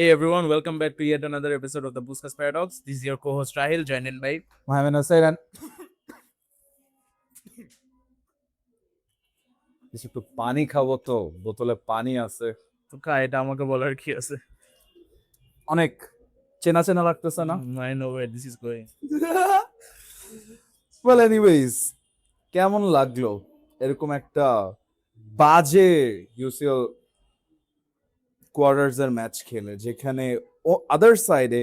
Hey everyone, welcome back to yet another episode of the Buskas Paradox. This is your co-host Rahil, joined in by Mohammed Hussein and কিছু একটু পানি খাবো তো বোতলে পানি আছে Tuka. এটা আমাকে বলার কি আছে? অনেক চেনা চেনা লাগতেছে না I know where this is going. Well anyways কেমন লাগলো এরকম একটা বাজে ইউসিএল কোয়ার্টার্স এর ম্যাচ খেলে যেখানে আদার সাইডে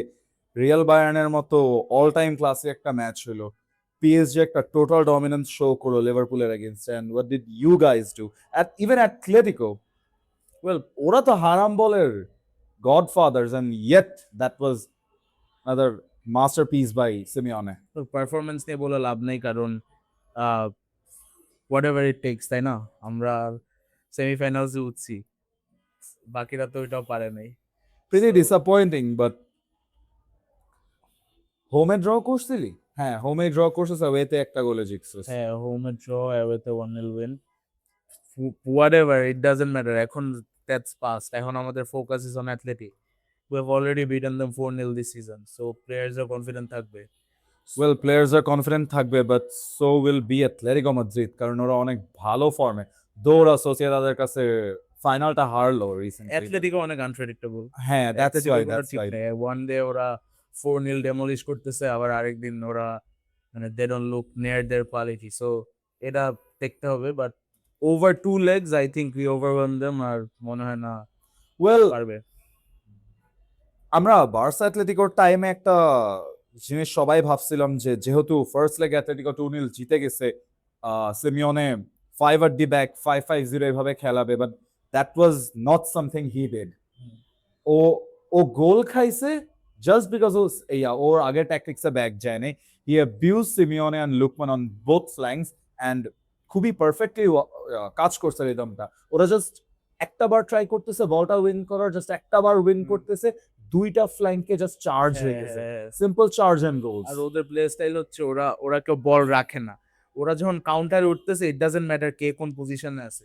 রিয়াল বায়ার্নের মতো অল টাইম ক্লাসে একটা ম্যাচ হলো পিএসজি একটা টোটাল ডমিনেন্স শো করলো লিভারপুলের against and what did you guys do at even Atletico well ওরা তো হারাম বলের godfathers and yet that was another masterpiece by Simeone. তো পারফরমেন্স নিয়ে বলে লাভ নেই কারণ whatever it takes, তাই না? আমরা সেমিফাইনালসে উঠছি, বাকিরা তো এটাও পারে নাই। Pretty disappointing, but হোমে ড্র করছিলি? হ্যাঁ, হোমে ড্র করছিস, অ্যাওয়েতে একটা গোলে জিতছিস। হ্যাঁ, হোমে ড্র, অ্যাওয়েতে 1-0 win. Whatever, it doesn't matter. এখন that's past. এখন আমাদের focus is on Athletic. We have already beaten them 4-0 this season. So players are confident থাকবে। Well, players are confident থাকবে, but so will be Atletico Madrid কারণ ওরা অনেক ভালো ফর্মে। ওরা সোসিয়েদাদের কাছে ফাইনালটা হারলো রিসেন্টলি। অ্যাথলেটিকো অনেক আনপ্রেডিক্টেবল। হ্যাঁ, that's why. ওয়ান ডে ওরা 4-0 ডেমলিশ করতেছে, আবার আরেকদিন ওরা মানে they don't look near their quality. So এটা দেখতে হবে, but over 2 legs I think we overwhelmed them আর মনে হয় না Well, পারবে। আমরা বার্সা অ্যাথলেটিকোর টাইমে একটা জিনিস সবাই ভাবছিলাম যে যেহেতু ফার্স্ট লেগ অ্যাথলেটিকো 2-0 জিতে গেছে, সিমিওনে 5 at the back 5-5-0 এভাবে খেলাবে, but that was not something he did. ও ও গোল খাইছে জাস্ট বিকজ ওর আগের ট্যাকটিক্সে ব্যাক যায় নাই। He abuse Simeone and Lookman on both flanks and খুবই পারফেক্টলি কাজ করছে রিদমটা। ওরা জাস্ট একটা বার ট্রাই করতেছে বলটা উইন করার, জাস্ট একটা বার উইন করতেছে, দুইটা ফ্ল্যাঙ্কে জাস্ট চার্জ হয়ে গেছে, সিম্পল চার্জ এন্ড গোলস। আর ওদের প্লে স্টাইল হচ্ছে ওরা কেউ বল রাখে না। ওরা যখন কাউন্টারে উঠতেছে, ইট ডাজন্ট ম্যাটার কে কোন পজিশনে আছে,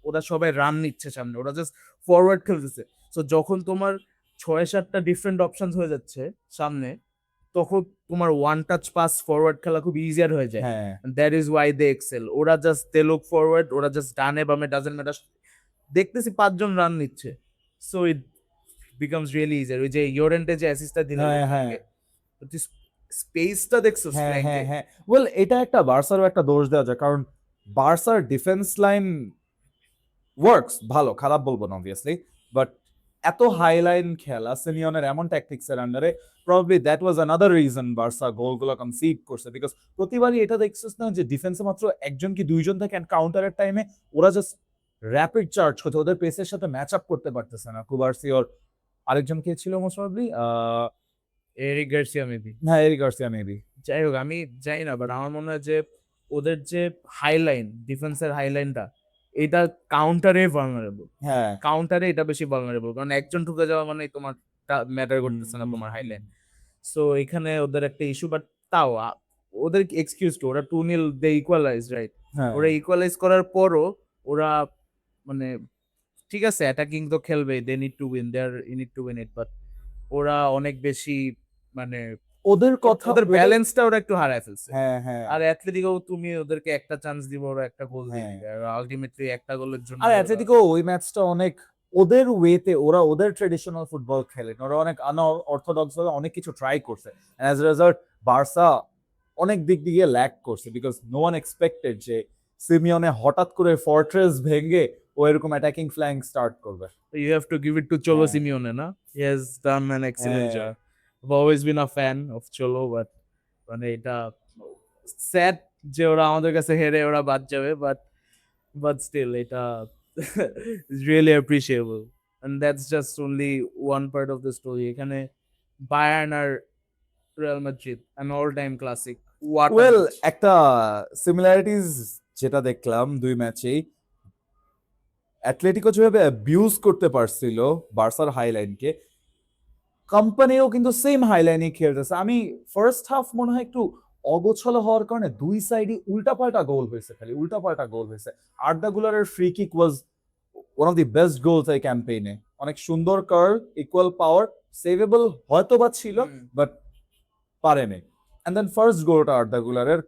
ওরা সবাই রান নিচ্ছে সামনে, ওরা জাস্ট ফরওয়ার্ড খেলতেছে। সো যখন তোমার 6-7টা ডিফারেন্ট অপশনস হয়ে যাচ্ছে সামনে, তখন তোমার ওয়ান টাচ পাস ফরওয়ার্ড খেলা খুব ইজিয়ার হয়ে যায়। That is why they excel. ওরা জাস্ট দে লুক ফরওয়ার্ড, ওরা জাস্ট ডানে বামে ডাজন্ট ম্যাটার, দেখতেছি 5 জন রান নিচ্ছে। So it becomes really easier. ওই যে ইয়োরেন্টে যে অ্যাসিস্টটা দিল, স্পেসটা দেখছো? হ্যাঁ, ওয়েল এটা একটা বার্সারও একটা দোষ দেওয়া যায়, কারণ বার্সার ডিফেন্স লাইন ওয়ার্কস ভালো, খারাপ বলবো না অবভিয়াসলি, বাট এত হাই লাইন খেলা সিমিওনের এমন ট্যাকটিক্সের আন্ডারে probably that was another reason Barça গোলগুলো কনসিড করছে। বিকজ প্রতিবারই এটা দেখছিস না যে ডিফেন্সে মাত্র একজন কি দুইজন থাকে, অ্যান্ড কাউন্টারের টাইমে ওরা জাস্ট র্যাপিড চার্জ করতে, ওদের পেসের সাথে ম্যাচ আপ করতে পারতেছে না। কুবার্সি ওর আরেকজন কে ছিল most probably Eric Garcia maybe. হ্যাঁ, এরিক গার্সিয়া মেবি। যাই হোক, আমি জানি না, বাট আমার মনে হয় যে ওদের যে হাইলাইন, ডিফেন্সের হাইলাইনটা, এটা কাউন্টারে ভালনারেবল। হ্যাঁ, কাউন্টারে এটা বেশি ভালনারেবল, কারণ একজন ঢুকে যাওয়া মানে তোমার ম্যাটার করতেছে না তোমার হাইলাইন। সো এখানে ওদের একটা ইস্যু, বাট তাও ওদের এক্সকিউজ টু, ওরা 2-0 দে ইকুয়ালাইজ, রাইট? ওরা ইকুয়ালাইজ করার পরও ওরা মানে ঠিক আছে, অ্যাটাকিং তো খেলবে, they need to win, need to win it, but ওরা অনেক বেশি মানে ওদের কথা, ওদের ব্যালেন্সটা ওরা একটু হারায় ফেলছে। হ্যাঁ। আর অ্যাথলেটিকো তুমি ওদেরকে একটা চান্স দিব, ওরা একটা গোল দিয়ে দিবে, আর আলটিমেটলি একটা গোলের জন্য। আর অ্যাথলেটিকো ওই ম্যাচটা অনেক ওদের ওয়েতে, ওরা ওদের ট্রেডিশনাল ফুটবল খেলেন, ওরা অনেক অর্থোডক্স ভাবে অনেক কিছু ট্রাই করছে, অ্যাজ এ রেজাল্ট বার্সা অনেক দিক দিয়ে ল্যাক করছে, বিকজ নো ওয়ান এক্সপেক্টেড যে সিমিওনে হঠাৎ করে ফর্ট্রেস ভেঙে ও এরকম অ্যাটাকিং ফ্ল্যাঙ্ক স্টার্ট করবে। You have to give it to Cholo Simeone, na? He has done an excellent job. I've always been a fan of Cholo, but মানে এটা sad যে ওরা আমাদের কাছে হেরে ওরা বাদ যাবে, but still এটা is really appreciable, and that's just only one part of the story. এখানে বায়ার্ন আর Real Madrid, an all-time classic. Well একটা সিমিলারিটিস যেটা দেখলাম দুই ম্যাচেই, অ্যাথলেটিকো যেভাবে অ্যাবিউজ করতে পারছিল বার্সার হাইলাইনকে, কোম্পানিও কিন্তু সেম হাইলাইনে খেলতেছে। আমি ফার্স্ট হাফ মনে হয় একটু অগোছালো হওয়ার কারণে দুই সাইডে উল্টাপাল্টা গোল হয়েছে, খালি উল্টাপাল্টা গোল হয়েছে। আর্দা গুলারের free kick was one of the best goals এই ক্যাম্পেইনে। অনেক সুন্দর কার্ভ, ইকুয়াল পাওয়ার, সেভেবল হয়তো বা ছিল, বাট পারেনি। এন্ড দেন ফার্স্ট গোলটা আর্দা গুলারের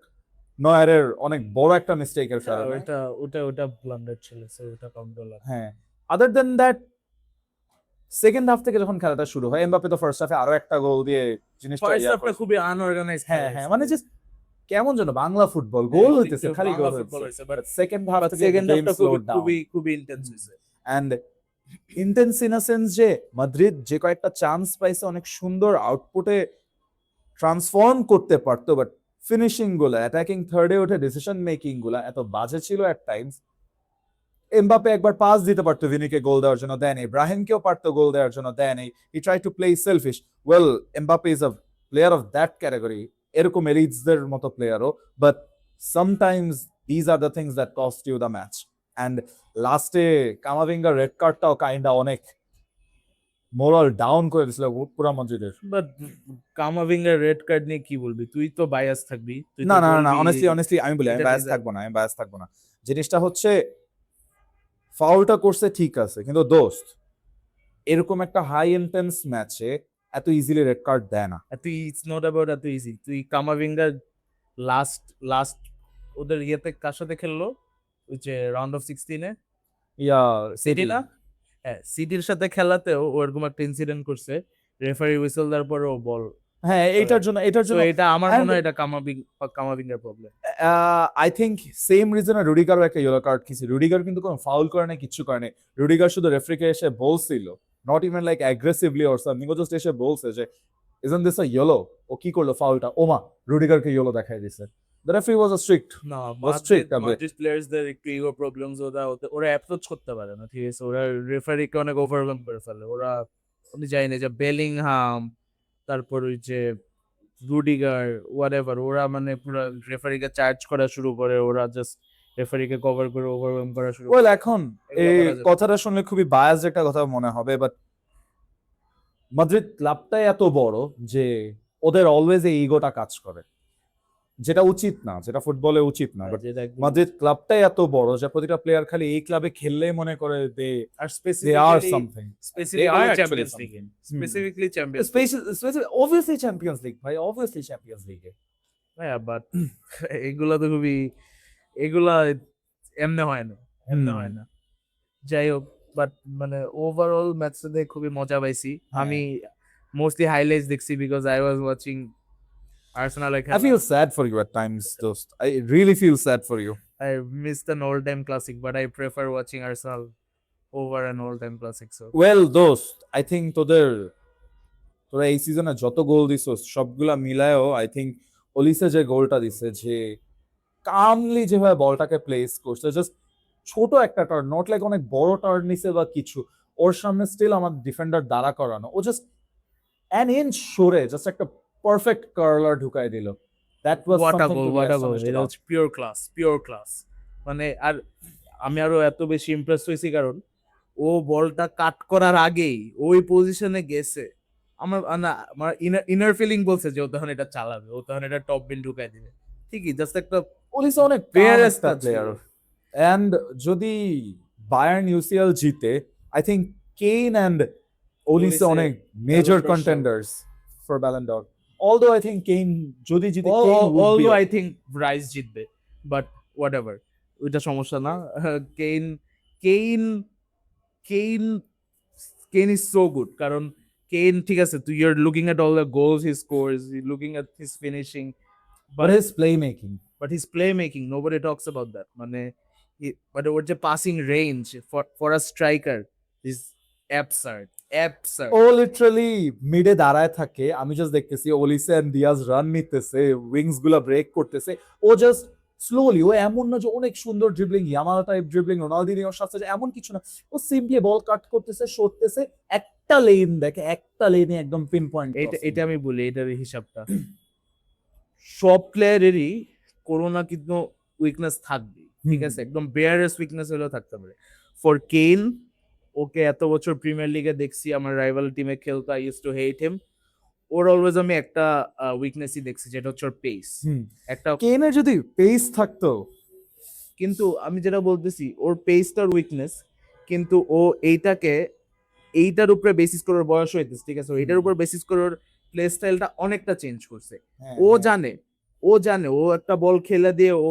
নয়ারের অনেক বড় একটা মিস্টেকের কারণে। ওটা ব্লান্ডার ছিল, সো ওটা কাউন্ট। হ্যাঁ, আদার দেন দ্যাট সেকেন্ড হাফ থেকে যখন খেলাটা শুরু হয়, এমবাপ্পে তো ফার্স্ট হাফে আরো একটা গোল দিয়ে জিনিসটা ফার্স্ট হাফটা খুবই আনঅর্গানাইজড। হ্যাঁ হ্যাঁ, মানে জাস্ট কেমন যেন বাংলা ফুটবল, গোল হইতেছে, খালি গোল হইতেছে, বাট সেকেন্ড হাফ থেকে সেকেন্ড গেম হাফটা স্লোড ডাউন। খুবই ইন্টেন্স হয়েছে। And intense in a sense যে মাদ্রিদ যে কয়েকটা চান্স পাইছে অনেক সুন্দর আউটপুটে ট্রান্সফর্ম করতে পারতো, বাট ফিনিশিং গুলা, অ্যাটাকিং থার্ডে ওঠে ডিসিশন মেকিং গুলা এত বাজে ছিল এট টাইমস। এমবাপ্পে একবার পাস দিতে পারতো ভিনিকে গোল দেওয়ার জন্য, দেয়নি। ব্রাহিমকেও পারতো গোল দেওয়ার জন্য, দেয়নি। He try to play selfish. Well, Mbappe is a player of that category, এরকম এলিটসদের মতো প্লেয়ারও, but sometimes these are the things that cost you the match. And লাস্টে কামাভিঙ্গার রেড কার্ডটাও কাইন্ডা অনেক মোরাল ডাউন করে দিছিল পুরা মসজিদের। বাট কামাভিঙ্গার রেড কার্ড নিয়ে কি বলবি? তুই তো বায়াস থাকবি। না না না, অনেস্টলি আমি বলি, আমি বায়াস থাকবো না, আমি বায়াস থাকবো না। জিনিসটা হচ্ছে ফাউলটা করছে ঠিক আছে, কিন্তু দোস্ত এরকম একটা হাই ইন্টেন্স ম্যাচে এত ইজিলি রেড কার্ড দেয় না। তুই ইটস নট অ্যাবাউট এত ইজি। তুই কামাভিঙ্গার লাস্ট লাস্ট ওদের ইয়েতে কার সাথে খেললো, ওই যে রাউন্ড অফ 16-এ ইয়া সিটি না? হ্যাঁ, সিটির সাথে খেলাতেও ওরকম একটা ইনসিডেন্ট করছে, রেফারি হুইসেল দেওয়ার পরে ও বল। হ্যাঁ, এটার জন্য এটা আমার মনে হয় এটা কামাভিঙ্গার প্রবলেম। আই থিঙ্ক সেম রিজনে রুডিগারও একটা ইয়েলো কার্ড খেয়েছে। রুডিগার কিন্তু কোনো ফাউল করে না, কিচ্ছু করে না। রুডিগার শুধু রেফারিকে এসে বলছিল, not even like aggressively or something, ও জাস্ট এসে বলছে যে ইজন্ট দিস আ ইয়েলো। ও কি করলো ফাউলটা, ওমা রুডিগারকে ইয়েলো দেখাই দিছে। The referee was a strict, না, স্ট্রিক্ট। মাদ্রিদ প্লেয়ার্সদের একটু ইগো প্রবলেমস, ওরা অ্যাপ্রোচ করতে পারে না, ঠিক আছে? ওরা রেফারিকে অনেক ওভারওয়েলম করে ফেলে। ওরা, আমি জানি না, যে বেলিংহাম, তারপর ওই যে রুডিগার, হোয়াটএভার, ওরা মানে পুরো রেফারিকে চার্জ করা শুরু করে, ওরা জাস্ট রেফারিকে কভার করে ওভারওয়েলম করা শুরু করে। ওয়েল, এখন এগুলো এই করা যাবে না। কথাটা শুনলে খুবই বায়াস একটা কথা মনে হবে, বাট মাদ্রিদ ক্লাবটাই এত বড় যে ওদের অলওয়েজ এই ইগোটা কাজ করে, যেটা উচিত না, যেটা ফুটবলে উচিত না। বাট যেটা একদম মাদ্রিদ ক্লাবটাই এত বড় যে প্রতিটা প্লেয়ার খালি এই ক্লাবে খেললেই মনে করে they are they are something. Specifically Champions League, specifically Champions. Obviously Champions League ভাই, অবভিয়াসলি চ্যাম্পিয়ন্স লিগে। হ্যাঁ, বাট এগুলা তো খুবই, এগুলা এমনে হয় না, এমনে হয় না। যাই হোক, বাট মানে ওভারঅল ম্যাচটা দেখে খুবই মজা পাইছি। আমি মোস্টলি হাইলাইটস দেখছি বিকজ আই ওয়াজ ওয়াচিং আর্সেনালের I খেলা। feel sad for you at times, dost. I really feel sad for you. I missed an all-time classic, but I prefer watching Arsenal over an all-time classic. So Well, dost, I think তোরা এই সিজনে যত গোল দিছস সবগুলা মিলায়ও I think Olise যে গোলটা দিছে, যে কামলি যেভাবে বলটাকে প্লেস করছে, জাস্ট ছোট একটা টার্ন, নট লাইক অনেক বড় টার্ন নিছে বা কিছু, ওর সামনে স্টিল আমার ডিফেন্ডার দাঁড়া করানো, ও জাস্ট অ্যান ইঞ্চ সরে জাস্ট একটা পারফেক্ট কার্লার ঢুকাই দিল। That was what a something goal, to be what a goal! Astonished এটা হচ্ছে পিওর ক্লাস, পিওর ক্লাস। মানে আর আমি আরো এত বেশি ইমপ্রেস হয়েছি কারণ ও বলটা কাট করার আগেই ওই পজিশনে গেছে। আমার না, আমার ইনার ফিলিং বলছে যে ও তখন এটা চালাবে, ও তখন এটা টপ বিল ঢুকাই দিবে। ঠিকই, জাস্ট একটা ওলিসে অনেক Fearless একটা touch প্লেয়ার। ছিল। অ্যান্ড যদি বায়ার্ন ইউসিএল জিতে, I think Kane and Olise Olise, অনেক major for sure. Contenders for Ballon d'Or. Although I think Kane যদি জিতে, অলদো আই থিঙ্ক রাইস জিতবে, বাট হোয়াট এভার, ওইটা সমস্যা না। Kane Kane Kane Kane is so good, কারণ Kane, ঠিক আছে, তুই you're looking at all the goals he scores, looking at his finishing, but his play making, but his playmaking, nobody talks about that. মানে but ওর যে passing range for a striker is absurd, absurd. ও literally মিডে দাঁড়ায় থাকে, আমি just দেখতেছি Olise and Diaz run নিতেছে, উইংস গুলা ব্রেক করতেছে, ও জাস্ট স্লোলি, ও এমন না যে অনেক সুন্দর ড্রিবলিং, ইয়ামাল টাইপ ড্রিবলিং, রোনালদিনিওর সাথে এমন কিছু না, ও সিম্পলি বল কাট করতেছে, সরতেছে, একটা লেন দেখে, একটা লেনে একদম পিন পয়েন্ট। এটা আমি বলি, এটার হিসাবটা সব প্লেয়ারেরই কোনো না কিন্তু উইকনেস থাকবে, ঠিক আছে? একদম বেয়ারেস্ট উইকনেস হলেও থাকতে পারে। ফর কেইন, ওকে এত বছর প্রিমিয়ার লিগে দেখছি, আমার রাইভাল টিমে খেলতো, I use to hate him. Or always আমি একটা উইকনেসই দেখছি, যেটা হচ্ছে ওর পেস। একটা কেইনের যদি পেস থাকতো, কিন্তু আমি যেটা বলতেছি, ওর পেসটার উইকনেস, কিন্তু ও এইটাকে এইটার উপরে বেসিস করে ওর বয়স হইতেছে, ঠিক আছে, এইটার উপর বেসিস করে ওর প্লে স্টাইলটা অনেকটা চেঞ্জ করছে। ও জানে, ও একটা বল খেলে দিয়ে ও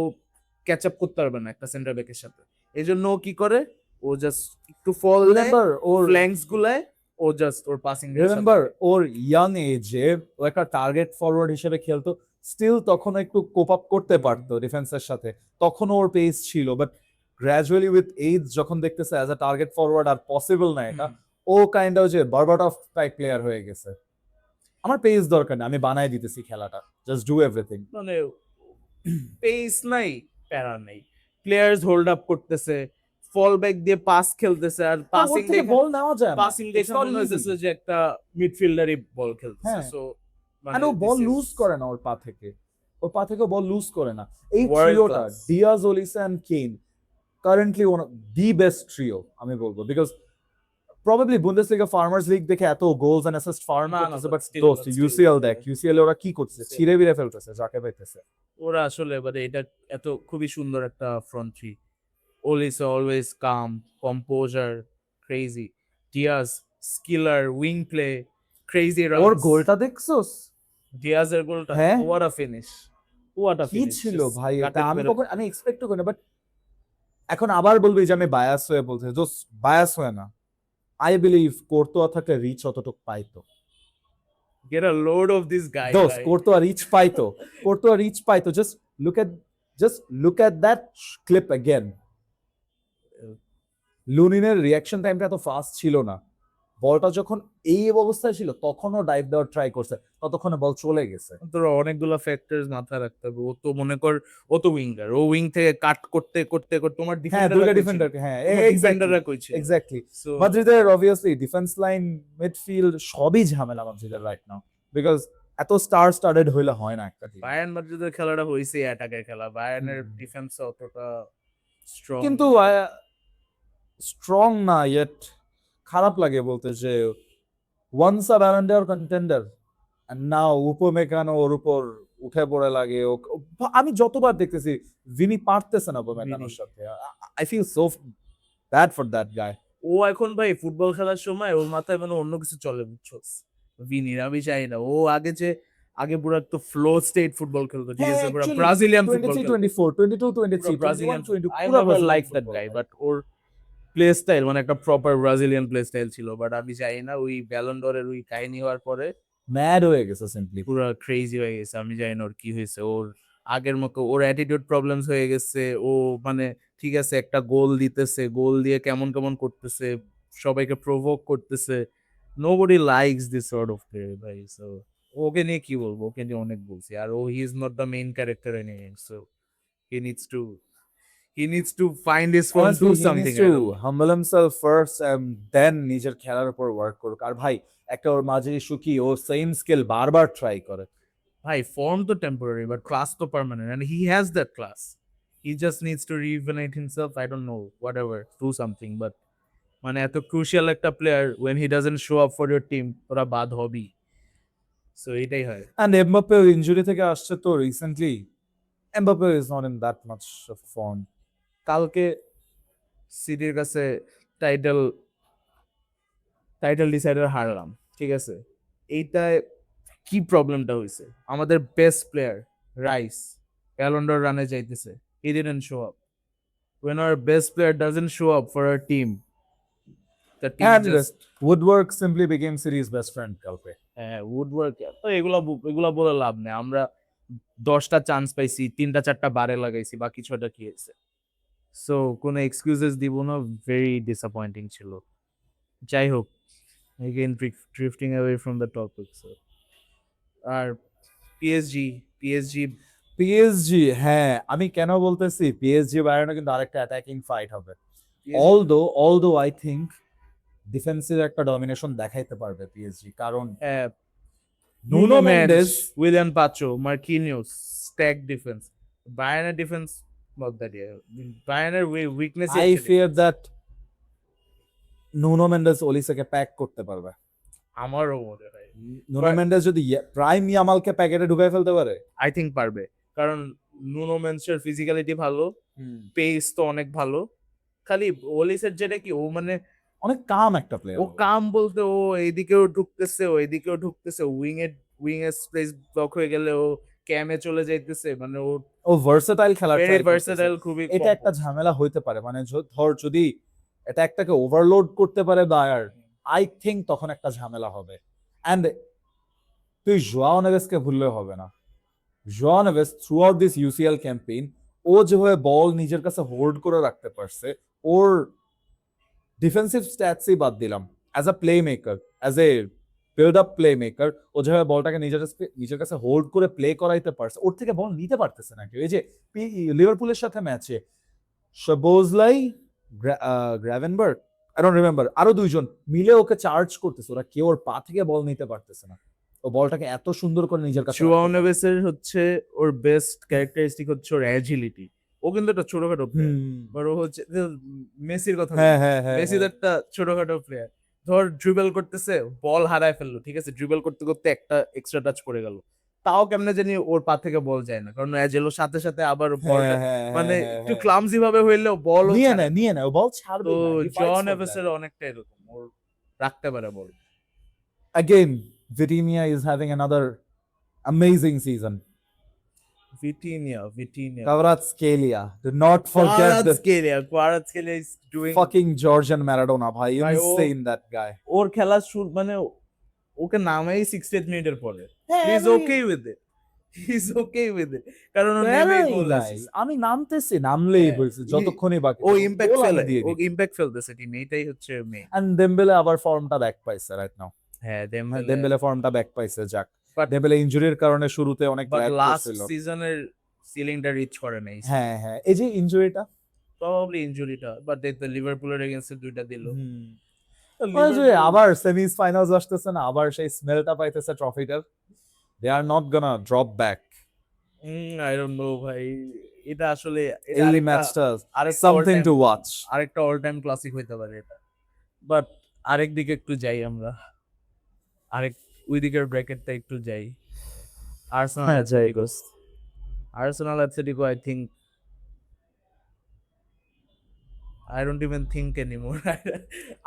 ক্যাচ আপ করতে পারবে না একটা সেন্টার ব্যাকের সাথে, এই জন্য ও কি করে, ও জাস্ট একটু ফল দেয়, রিমেম্বার ওর ফ্ল্যাঙ্কস গুলায়, ও জাস্ট ওর পাসিং রিমেম্বার ওর ইয়াং এজে ও একটা টার্গেট ফরওয়ার্ড হিসেবে খেলতো, স্টিল তখন একটু কোপ আপ করতে পারতো ডিফেন্সের সাথে, তখন ওর পেস ছিল, বাট গ্র্যাজুয়ালি উইথ এজ যখন দেখতেছে অ্যাজ আ টার্গেট ফরওয়ার্ড আর পসিবল না এটা, ও কাইন্ড অফ যে বারবাটফ টাইপ প্লেয়ার হয়ে গেছে। আমার পেস দরকার নেই, আমি বানাই দিতেছি খেলাটা, জাস্ট ডু এভরিথিং। মানে পেস নাই, প্যারা নেই, প্লেয়ার্স হোল্ড আপ করতেছে, ফল ব্যাক দিয়ে পাস খেলতেছে, আর ওর পাসিং থেকে বল নেওয়া যায় না, পাসিং দেখে মনে হইতেছে যে একটা মিডফিল্ডারই বল খেলতেছে। হ্যাঁ, সো আর ও বল লুজ করে না, ওর পা থেকে বল লুজ করে না। এই World ট্রিওটা class. Diaz, Olise and Kane currently one of the best trio আমি বলবো, because probably Bundesliga farmers league দেখে এত গোলস এন্ড অ্যাসিস্ট ফার্ম না, না, করতেছে, but বাট still, দোস্ত but still, ইউসিএল দেখ, yeah. ইউসিএল ওরা কি করতেছে, UCL ছিঁড়ে বিড়ে ফেলতেছে যাকে পাইতেছে। ওরা আসলে মানে এটা এত খুবই সুন্দর একটা front three. Olise always calm, composer, crazy. Diaz skiller, wing play, crazy ওর রানস। গোলটা দেখছোস? ডিয়াজের গোলটা, হ্যাঁ, what a finish, what a কি ফিনিশ, ছিল ভাই এটা, গাটের মেরে। আমি এক্সপেক্ট করি না, বাট এখন আবার বলবি যে আমি বায়াস হয়ে বলছি, দোস্ত বায়াস হয়ে না, আই বিলিভ কোর্তোয়া থাকলে রিচ অতটুক পাইতো। Get a load of this guy, দোস্ত ভাই। কোর্তোয়া রিচ পাইতো, just look at that clip again. লুনিনের রিঅ্যাকশন টাইমটা এত ফাস্ট ছিল না, বলটা যখন এই অবস্থায় ছিল তখনও ডাইভ দেওয়ার ট্রাই করছে, ততক্ষণে বল চলে গেছে। তোর অনেকগুলো ফ্যাক্টরস মাথায় রাখতে হবে। ও তো মনে কর, ও তো উইঙ্গার, ও উইং থেকে কাট করতে করতে করতে তোমার হ্যাঁ, দুইটা ডিফেন্ডাররা ডিফেন্ডার, হ্যাঁ ডিফেন্ডাররা কই ছিল? এক্স্যাক্টলি। সো মাদ্রিদের অবভিয়াসলি ডিফেন্স লাইন, মিডফিল্ড সবই ঝামেলা মাদ্রিদের রাইট নাও, বিকজ এত স্টারেড হইলে হয় না একটা টিম। বায়ার্ন মাদ্রিদের খেলাটা হইছে অ্যাটাকের খেলা, বায়ার্নের ডিফেন্স অতটা স্ট্রং কিন্তু স্ট্রং না ইয়েট, খারাপ লাগে বলতে যে once a Ballon d'Or contender and now Upamecano ওর উপর উঠে পড়ে লাগে। আমি যতবার দেখতেছি ভিনি পারতেছে না উপমেকানোর সাথে, I feel so bad for that guy. ও এখন ভাই ফুটবল খেলার সময় ওর মাথায় মানে অন্য কিছু চলে, বুঝছস? ভিনির আমি চাই না ও আগে পুরো একটা ফ্লো স্টেট ফুটবল খেলতো, ঠিক আছে, পুরো ব্রাজিলিয়ান ফুটবল 23, খেলতো, 24, 22, 23, ব্রাজিলিয়ান। 21, 22 আই পুরো never like Brazilian that football. Guy, but or play style মানে একটা প্রপার ব্রাজিলিয়ান প্লে স্টাইল ছিল, বাট আমি চাই না ওই ব্যালন ডরের ওই কাহিনী হওয়ার পরে ম্যাড হয়ে গেছে সিম্পলি। পুরো ক্রেজি হয়ে গেছে। আমি জানি না ওর কি হয়েছে, ওর আগের মতো ওর অ্যাটিটিউড প্রবলেমস হয়ে গেছে। ও মানে ঠিক আছে একটা গোল দিতেছে, গোল দিয়ে কেমন কেমন করতেছে, সবাইকে প্রভোক করতেছে। Nobody likes this sort of play ভাই। সো ওকে নিয়ে কি বলবো, ওকে নিয়ে অনেক বলছি, আর ও he is not the main character anyway, so he needs to find his form, Honestly, do he something. needs to humble himself first and then নিজের খেলার উপর ওয়ার্ক করুক। আর ভাই একটা ওর মাঝে সুকি ও সেম স্কিল বারবার ট্রাই করে। ভাই ফর্ম তো টেম্পোরারি বাট ক্লাস তো permanent, and he has that class. He just needs to rejuvenate himself. I don't know, whatever, do something. But মানে এত ক্রুশিয়াল একটা player, when he doesn't show up for your team, ওরা বাদ হবেই। So এটাই হয়। And Mbappe injury থেকে আসছে তো recently, Mbappe is not in that much of form. কালকে সিটির কাছে টাইটেল ডিসাইডার হারলাম, ঠিক আছে। এইটায় কি প্রবলেমটা হয়েছে, আমাদের বেস্ট প্লেয়ার রাইস ক্যালেন্ডার রানে যাইতেছে, he didn't show up. When our best player doesn't show up for our team, the team And just Woodwork simply became City's best friend কালকে। উডওয়ার্ক। তো এগুলা বলে লাভ নেই, আমরা 10টা চান্স পাইছি, 3টা-4টা বারে লাগাইছি, বাকি 6টা কি হয়েছে? সো কোনো এক্সকিউজেস দিব না, ভেরি ডিসঅ্যাপয়েন্টিং ছিল। যাই হোক, again drifting away from the topic. So আর পিএসজি, হ্যাঁ, আমি কেন বলতেছি পিএসজি বায়ার্নে কিন্তু আরেকটা অ্যাটাকিং ফাইট হবে। অলদো আই থিংক ডিফেন্সের একটা ডমিনেশন দেখাইতে পারবে পিএসজি, কারণ Nuno Nuno Mendes, Mendes, Willian Pacho, Marquinhos, stack defence. বায়ার্নের ডিফেন্স not that বায়ার্নের weakness I fear that Nuno Mendes ওলিসেকে প্যাক করতে পারবে। আমারও মনে হয় নুনো মেন্ডেস যদি প্রাইম ইয়ামালকে প্যাকেটে ঢুকাই ফেলতে পারে, আই থিঙ্ক পারবে, কারণ নুনো মেন্সের ফিজিক্যালিটি ভালো, পেস তো অনেক ভালো। খালি ওলিসের যেটা কি, ও মানে অনেক কাম একটা প্লেয়ার। ও কাম বলতে ও এইদিকেও ঢুকতেছে, ও এদিকেও ঢুকতেছে, উইং এর স্পেস ব্লক হয়ে গেলে ও ক্যামে চলে যাইতেছে, মানে ও ও ভার্সেটাইল খেলার ভেরি ট্রাই করতেছে। ভার্সেটাইল, খুবই এটা একটা কম্পোজ। ঝামেলা হইতে পারে, মানে ধর যদি এটা একটাকে ওভারলোড করতে পারে বায়ার, আই থিংক তখন একটা ঝামেলা হবে। অ্যান্ড তুই জোয়াও নেভেসকে ভুললে হবে না। João Neves throughout this UCL campaign ও যেভাবে বল নিজের কাছে হোল্ড করে রাখতে পারছে, ওর ডিফেন্সিভ স্ট্যাটসই বাদ দিলাম, as a playmaker, as a build up playmaker, ও যেভাবে বলটাকে নিজের কাছে হোল্ড করে প্লে করাইতে পারছে, ওর থেকে বল নিতে পারতেছে না কেউ। এই যে লিভারপুলের সাথে ম্যাচে শাবোজলাই, গ্রাভেনবার্গ, আই ডোন্ট রিমেম্বার, আরো দুইজন মিলে ওকে চার্জ করতেছে, ওরা কেউ ওর পা থেকে বল নিতে পারতেছে না। ও বলটাকে এত সুন্দর করে নিজের কাছে জুয়াও রাখতে পারে। নেভেসের হচ্ছে ওর বেস্ট ক্যারেক্টারিস্টিক হচ্ছে ওর অ্যাজিলিটি। ও কিন্তু একটা ছোটখাটো প্লেয়ার, হুম। বাট ও হচ্ছে মেসির কথা হ্যাঁ বলি, হ্যাঁ হ্যাঁ মেসি তো হ্যাঁ। একটা ছোটখাটো প্লেয়ার। ধর ড্রিবল করতেছে, বল হারায় ফেললো, ঠিক আছে, ড্রিবল করতে করতে একটা এক্সট্রা টাচ পড়ে গেল, তাও কেমনে জানি ওর পা থেকে বল যায় না, কারণ অ্যাজেলোর সাথে সাথে আবার হ্যাঁ বলটা হ্যাঁ হ্যাঁ মানে হ্যাঁ একটু হ্যাঁ। ক্লামজি ভাবে হইলেও বলও নিয়ে ছাড়ে নেয়, না। নিয়ে নেয়, ও বল তো ছাড়বে না, হি ফাইটস জন ফর দ্যাট। এভেসের অনেকটা এরকম, ওর রাখতে পারে বল। Again, Vitinha is having another amazing season. Vitinha. Kvaratskhelia. Do not forget the Kvaratskhelia is doing, fucking Georgian Maradona, bhai. ভাই ও Insane that guy. ওর খেলার শুরু মানে ওকে নামাই 68 মিনিটের পরে, he is okay with it, he is okay with it, কারণ ও নেমেই প্যারাই গোল নাই, অ্যাসিস্ট। আমি নামতেছি, নামলেই হ্যাঁ, হয়েছে, যতক্ষণই বাকি ও থাকে ইম্প্যাক্ট গোল আমি ফেলে, দিয়ে ও দিই। ইম্প্যাক্ট ফেলতেছে টিমে, এটাই হচ্ছে মেইন। এন্ড দেমবেলে আবার ফর্মটা ব্যাক পাইছে রাইট নাও। হ্যাঁ হ্যাঁ, দেমবেলে, দেমবেলে ফর্মটা ব্যাক পাইছে, যাক। বাট দেমবেলে ইনজুরির কারণে শুরুতে অনেক ল্যাগ লাস্ট করছিল। সিজনের সিলিংটা রিচ করে নাই, হ্যাঁ হ্যাঁ, এই যে ইনজুরিটা, প্রবাবলি ইনজুরিটা, বাট দেখতে লিভারপুলের এগেইনস্ট দুইটা দিল। ওই যে লিভারপুল, আবার সেমিস ফাইনালস আসতেছে না, আবার সেই স্মেলটা পাইতেছে ট্রফিটার। They are not gonna drop back. I don't know ভাই, এটা আসলে এটা এই আরেকটা, ম্যাচটা আরেকটা all something time, to watch. আরেকটা অল টাইম ক্লাসিক হইতে পারে এটা। বাট আরেক দিকে একটু যাই আমরা, আরেক ওই দিকের ব্র্যাকেটটা একটু যাই, আর্সেনাল হ্যাঁ যাই অ্যাথলেটিকো। দোস্ত। Arsenal Atletico, I think, I don't even think anymore.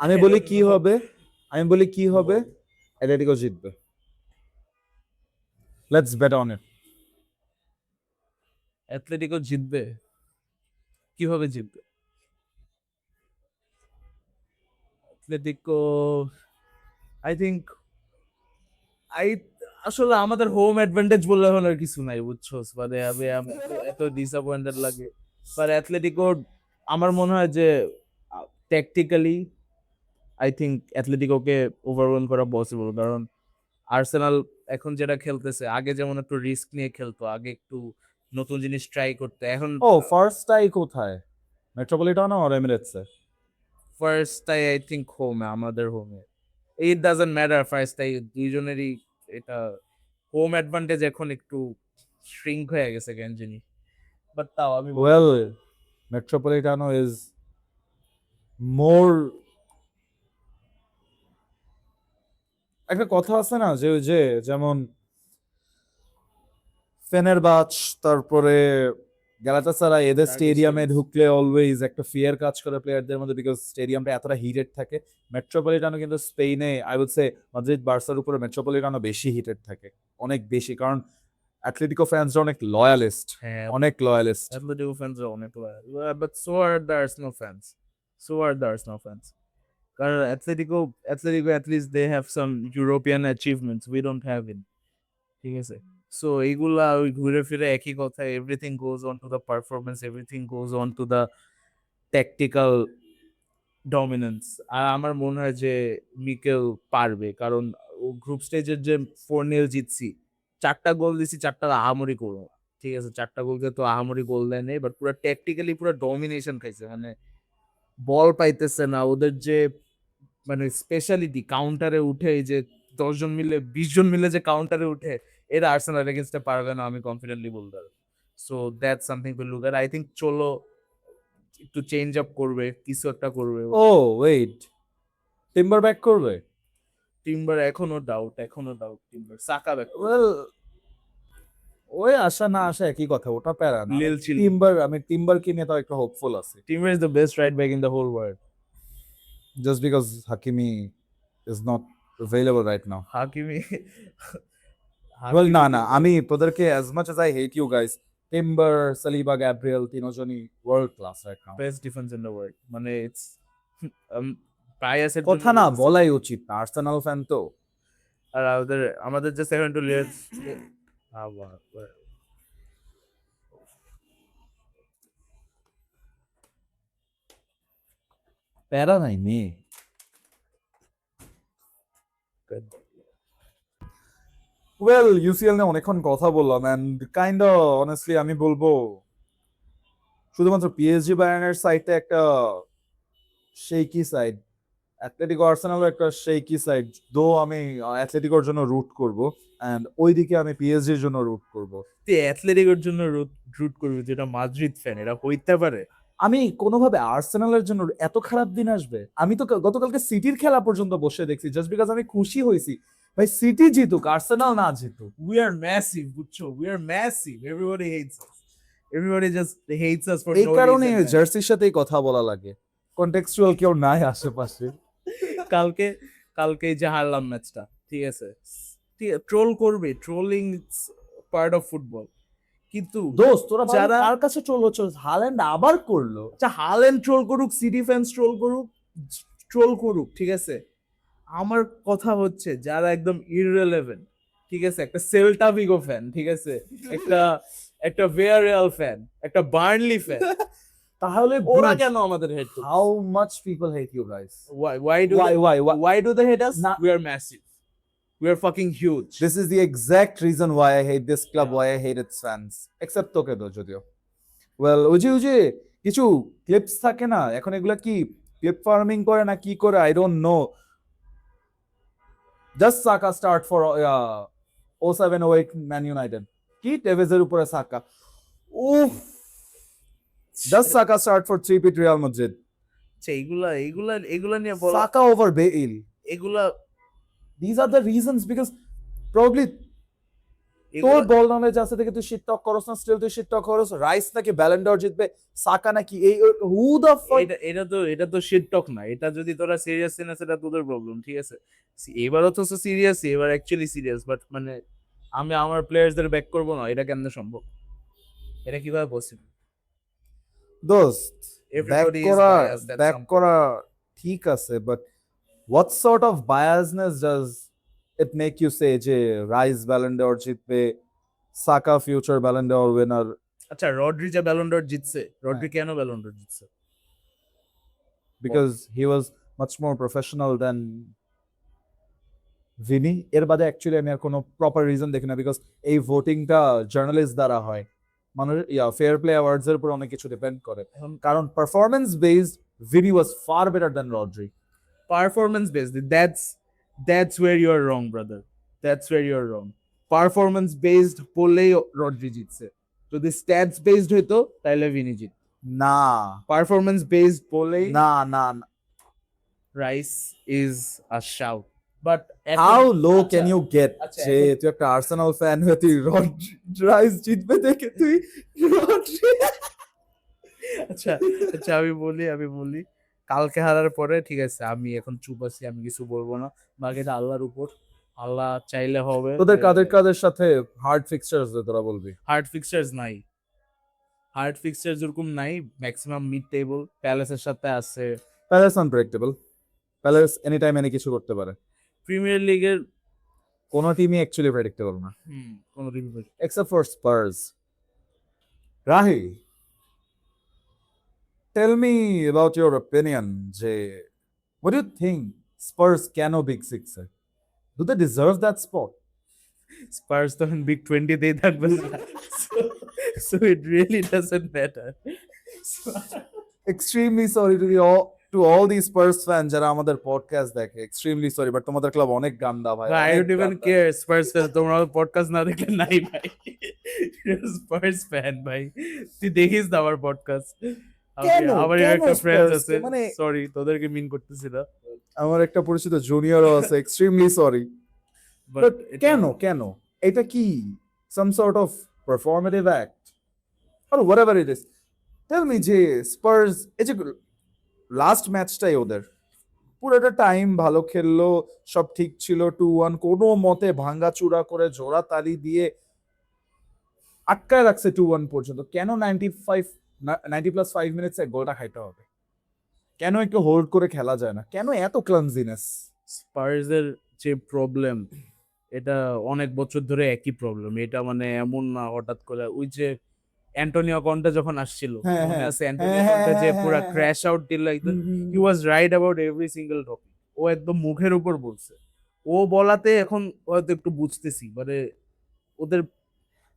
আমি বলি কি হবে, আমি বলি কি হবে, অ্যাটলেটিকো জিতবে। Let's bet on it. Atletico জিতবে, কিভাবে জিতবে অ্যাথলেটিকো? আই থিংক, আই আসলে আমাদের হোম অ্যাডভান্টেজ বললে হলো আর কিছু নাই, বুঝছো, মানে আমি এত ডিসঅ্যাপয়েন্টেড লাগে। বাট অ্যাথলেটিকো, আমার মনে হয় যে ট্যাকটিক্যালি আই থিংক অ্যাথলেটিকোকে ওভারওয়েল করা পসিবল, কারণ আর্সেনাল এখন যেটা খেলতেছে, আগে যেমন একটু রিস্ক নিয়ে খেলতো, আগে একটু নতুন জিনিস ট্রাই করতে, এখন ও ফার্স্টটাই কোথায়, মেট্রোপলিটানো আর এমিরেটসে? ফার্স্টটাই আই থিংক হোমে, আমাদের হোমে। ইট ডাজন্ট ম্যাটার ফার্স্টটাই, দুইজনেরই এটা হোম অ্যাডভান্টেজ এখন একটু শ্রিঙ্ক হয়ে গেছে কেন জানি, বাট তাও আমি ওয়েল, মেট্রোপলিটানো ইজ মোর, একটা কথা আছে না যে ওই যে যেমন ফেনেরবাচ, তারপরে গ্যালাতাসারাই, এদের স্টেডিয়ামে ঢুকলে অলওয়েজ একটা ফিয়ার কাজ করে প্লেয়ারদের মধ্যে, বিকজ স্টেডিয়ামটা এতটা হিটেড থাকে। মেট্রোপলিটানো কিন্তু স্পেনে, আই উড সে মাদ্রিদ বার্সার উপরে মেট্রোপলিটানো বেশি হিটেড থাকে, অনেক বেশি, কারণ অ্যাটলেটিকো ফ্যান্সরা অনেক লয়ালিস্ট, হ্যাঁ, অনেক লয়ালিস্ট। অ্যাথলেটিকো ফ্যান্স অনেক loyal, but so are the Arsenal fans, so are the Arsenal fans, কারণ Atletico at least they have some European achievements we don't have in, ঠিক আছে, সো এইগুলা ওই ঘুরে ফিরে একই কথা, everything goes on to the performance, everything goes on to the tactical dominance. আর আমার মনে হয় যে মিকেল পারবে, কারণ ও গ্রুপ স্টেজের যে 4-0 জিতছি, 4টা গোল দিছি, 4টা আহামরি করবো, ঠিক আছে, 4টা গোলকে তো আহামরি গোল দেয় নেই, বাট পুরো ট্যাকটিক্যালি পুরো ডমিনেশন খাইছে, মানে বল পাইতেছে না ওদের যে, মানে স্পেশালিটি কাউন্টারে উঠে, এই যে 10 জন মিলে 20 জন মিলে যে কাউন্টারে উঠে, এটা আর্সেনাল এগেইনস্টে পারবে না, আমি কনফিডেন্টলি বলতে পারবো। So that's something to look at, I think চলো একটু চেঞ্জ আপ করবে, কিছু একটা করবে। ও ওয়েট, টিম্বার ব্যাক করবে? টিম্বার এখনো ডাউট টিম্বার, সাকা ব্যাক করবে, ওয়েল, ওই আশা না আসা একই কথা, ওটা প্যারা না। লিল চিল, আমি টিম্বারকে নিয়ে তো একটু হোপফুল আছি। Timber is the best right back in the whole world. Just because Hakimi is not available right now. Hakimi Well, Hakimi না আমি তোদেরকে as much as I hate you guys, Timber, Saliba, Gabriel তিনজনই world class right now. Best defence in the world মানে it's বায়াসের জন্য কথা না বলতেছি। বলাই উচিত না, আর্সেনাল ফ্যান তো। আর আমাদের যে সেকেন্ড টু লিডস প্যারা নাই মেয়ে। ওয়েল ইউসিএল নিয়ে অনেকক্ষণ কথা বললাম এন্ড কাইন্ড অনেস্টলি আমি বলবো শুধুমাত্র পিএসজি বায়ার্নের সাইডটা একটা শেকি সাইড, অ্যাথলেটিকো আর্সেনালও একটা শেকি সাইড। দো আমি অ্যাথলেটিকোর জন্য রুট করব এন্ড ওইদিকে আমি পিএসজির জন্য রুট করব। তুই অ্যাথলেটিকের জন্য রুট করবি, যেটা মাদ্রিদ ফ্যান, এটা হইতে পারে? আমি কোনোভাবে আর্সেনালের জন্য এত খারাপ দিন আসবে? আমি তো গতকালকে সিটির খেলা পর্যন্ত বসে দেখছি জাস্ট বিকজ আমি খুশি হয়েছি ভাই সিটি জিতুক, আর্সেনাল না জিতুক। We are massive, বুঝছো? We are massive. Everybody hates us. Everybody just hates us for এই no কারণে reason, man. জার্সির সাথেই কথা বলা লাগে, কন্টেক্সচুয়াল কেউ নাই আশেপাশে। কালকে কালকে এই যে হারলাম ম্যাচটা, ঠিক আছে, ট্রোল করবে, ট্রোলিং পার্ট অফ ফুটবল, কিন্তু দোস্ত তোরা যারা কার কাছে ট্রোল হচ্ছে? হাল্যান্ড আবার করলো। আচ্ছা হালেন্ড ট্রোল করুক, সিটি ফ্যান্স ট্রোল করুক, ঠিক আছে, আমার কথা হচ্ছে যারা একদম ইররেলেভেন্ট, ঠিক আছে, একটা সেল্টা ভিগো ফ্যান, ঠিক আছে, একটা একটা ভিয়ারিয়াল ফ্যান, একটা বার্নলি ফ্যান, তাহলে ওরা কেন আমাদের হেড করছে? How much people hate you guys? Why do they hate us? Na- We are massive. We are fucking huge. This is the exact reason why I hate this club, why I hate its fans. Except তোকে তো যদিও। Well, ওই যে কিছু clips থাকে না, এখন এগুলা কি ক্লিপ ফার্মিং করে না কি করে, I don't know. Just Saka start for 07-08 Man United. কি টেভেজের উপরে সাকা। উফ, Just Saka start for 3-peat Real Madrid. আচ্ছা, এগুলা নিয়ে বলা, Saka over Bale. এগুলা These are the reasons because probably তোর বল নলেজ আছে থেকে তুই শিট টক করছ না, স্টিল তুই শিট টক করছ। রাইস নাকি ব্যালেন্ডর জিতবে, সাকা নাকি এই, হু দ্য ফাক? এটা তো শিট টক না, এটা যদি তোরা সিরিয়াস না সেটা তোদের প্রবলেম, ঠিক আছে। এবারও তো সিরিয়াস, এবার অ্যাকচুয়ালি সিরিয়াস, বাট মানে আমি আমার প্লেয়ারদের ব্যাক করবো না, এটা কেমনে সম্ভব? এটা কিভাবে পসিবল? দোস্ত Everybody is biased at back some করা ঠিক আছে, but what sort of biasness does it make you say যে রাইস ব্যালেন্ডর জিতবে, সাকা ফিউচার ব্যালেন্ডর উইনার? আচ্ছা, রড্রি যে ব্যালন ড'র জিতছে, রড্রি কেন ব্যালন ড'র জিতছে? because he was much more professional than Vini. এর বাদে অ্যাকচুয়ালি আমি আর কোনো প্রপার রিজন দেখি না, বিকজ এই ভোটিংটা জার্নালিস্ট দ্বারা হয়, মানুষের ফেয়ার প্লে অ্যাওয়ার্ডস এর উপর অনেক কিছু ডিপেন্ড করে, কারণ performance based Vini was far better than Rodri. Performance based, that's where you are wrong brother, that's where you are wrong. Performance based বললেই রড্রি জিতছে, যদি স্ট্যাটস বেসড হইতো তাহলে ভিনি জিত। না পারফরমেন্স বেসড বলেই না না, Rice is a shout, but how low can you get আচ্ছা, যে তুই একটা আর্সেনাল ফ্যান হয়ে তুই রাইস জিতবে দেখে তুই আচ্ছা আচ্ছা আমি বলি কালকে হারার পরে, ঠিক আছে, আমি এখন চুপ আছি, আমি কিছু বলবো না, বাকিটা আল্লাহর উপর, আল্লাহ চাইলে হবে। তোদের কাদের সাথে হার্ড ফিক্সচার্স তোরা বলবি? হার্ড ফিক্সচার্স নাই, হার্ড ফিক্সচার্স এরকম নাই, ম্যাক্সিমাম মিড টেবল। প্যালেসের সাথে আছে, palace unpredictable, palace any time any কিছু করতে পারে, প্রিমিয়ার লিগের কোনো টিমই অ্যাকচুয়ালি প্রেডিক্টেবল না কোন team. except for Spurs. Rahi, tell me about your opinion. What do you think Spurs can big sixer? Do they deserve that spot? Spurs তখন big 20-তেই থাকবে না, so it really doesn't matter. Extremely sorry to all these Spurs fans যারা আমাদের podcast দেখে, extremely sorry, but তোমাদের club অনেক গান্দা ভাই। I don't even care, Spurs fan, তোমরা পডকাস্ট না দেখলে নাই ভাই, স্পার্স ফ্যান ভাই, তুই দেখিস না আমার পডকাস্ট। আমার একটা ফ্রেন্ড আছে, মানে সরি তোদেরকে মিন করতেছি না, আমার একটা পরিচিত জুনিয়রও আছে, extremely sorry, but কেন এটা কি some sort of performative act or whatever it is? Tell me যে স্পার্স এই যে লাস্ট ম্যাচটাই ওদের পুরোটা টাইম ভালো খেললো, সব ঠিক ছিল, 2-1 কোনো মতে ভাঙ্গাচুরা করে জোড়া তালি দিয়ে আটকায় রাখছে 2-1 পর্যন্ত। কেন 90+5 মিনিটসে গোলটা খাইতে হবে? কেন একটু হোল্ড করে খেলা যায় না? কেন এত ক্লামজিনেস? স্পার্সের যে প্রবলেম, এটা অনেক বছর ধরে একই প্রবলেম। এটা মানে এমন না হঠাৎ করে, ওই যে অ্যান্টোনিও কন্তে যখন আসছিল, হ্যাঁ মনে হ্যাঁ আছে হ্যাঁ অ্যান্টোনিও হ্যাঁ কন্তে যে হ্যাঁ পুরা হ্যাঁ হ্যাঁ। ক্র্যাশ আউট দিল একদম, hmm, hmm, he hmm. Was right about every single topic. ও একদম মুখের উপর বলছে। ও বলাতে এখন হয়তো একটু বুঝতেছি, মানে ওদের,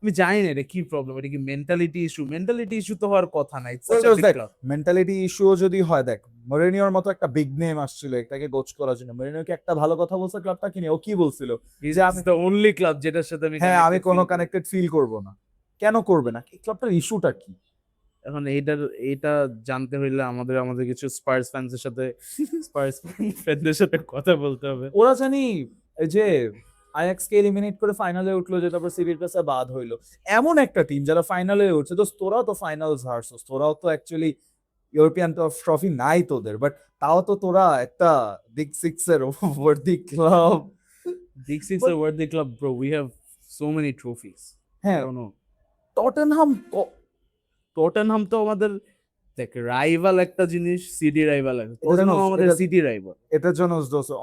আমি জানি না এটা কি প্রবলেম, এটা কি মেন্টালিটি ইস্যু? মেন্টালিটি ইস্যু তো হওয়ার কথা না, ইটস সাচ আ বিগ দেখ, ক্লাব। মেন্টালিটি ইস্যুও যদি হয়, দেখ মরিনিওর মতো একটা বিগ নেম আসছিল এটাকে কোচ করার জন্য, মরিনিও কি একটা ভালো কথা বলছে ক্লাবটাকে নিয়ে? ও কি বলছিল? ইজ যে আমি, দ্য অনলি ক্লাব যেটার সাথে আমি হ্যাঁ আমি কানেক্টেড কোনো ফিল করি। কানেক্টেড ফিল করব না। কেন করবে না? এই ক্লাবটার ইস্যুটা কি? এখন এটা জানতে হইলে আমাদের আমাদের কিছু স্পার্স ফ্যান্সের সাথে, স্পার্স ফ্যানদের সাথে কথা বলতে হবে। ওরা জানি এই যে আয়াক্স কে এলিমিনেট করে ফাইনালে উঠলো, যে তারপর সিভির কাছে বাদ হইলো, এমন একটা টিম যারা ফাইনালে উঠছে, তো তোরাও তো ফাইনালস হারছস, তোরাও তো অ্যাকচুয়ালি ইউরোপিয়ান ট্রফি নাই তোদের, বাট তাও তো তোরা একটা বিগ সিক্স এর over the club. Big six but আর world club bro, we have so many trophies. I হ্যাঁ, ডোন্ট নো। টটেনহাম টটেনহাম তো আমাদের, দেখ রাইভাল একটা জিনিস, সিটি রাইভাল আছে, এটা জানো, টটেনহাম আমাদের এটা সিটি রাইভাল। এটার জন্য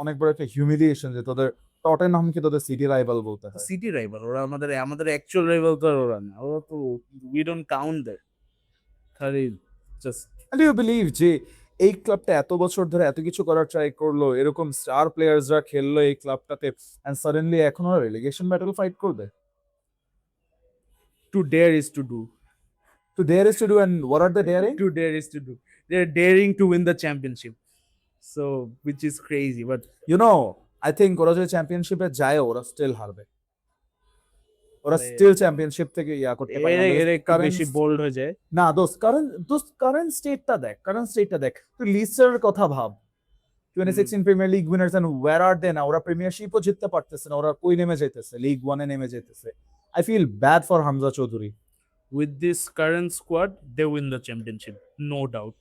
অনেক বড় একটা হিউমিলিয়েশন যে তোদের টটেনহামকে তোদের সিটি রাইভাল বলতে হয়। সিটি রাইভাল ওরা, আমাদের আমাদের অ্যাকচুয়াল রাইভাল তো আর ওরা না, ওরা তো, উই ডোন্ট কাউন্ট দ্যাট, খালি জাস্ট। ডু ইউ বিলিভ যে এই ক্লাবটা এত বছর ধরে এত কিছু করার ট্রাই করলো, এরকম স্টার প্লেয়ার্সরা খেললো এই ক্লাবটাতে, এন্ড সাডেনলি এখন ওরা রেলিগেশন ব্যাটল ফাইট করবে? To dare is to do. To dare is to do, and what are they daring? To dare is to do. They're daring to win the championship. So, which is crazy, but you know, I think ওরা যদি চ্যাম্পিয়নশিপে যায় ওরা still হারবে। ওরা মানে still championship থেকে ইয়া করতে পারে না। এর একটু কারণ বেশি বোল্ড হয়ে যায়। না দোস্ত, কারণ কারেন্ট স্টেটটা দেখ, কারেন্ট স্টেটটা দেখ, তুই লিস্টের কথা ভাব। 2016 Premier League winners, and where are they না? ওরা প্রিমিয়ারশিপও জিততে পারতেছে না, ওরা কই নেমে যাইতেছে? লিগ ওয়ানে নেমে যাইতেছে। I feel bad for Hamza Choudhury. With this current squad, they win the championship, no doubt.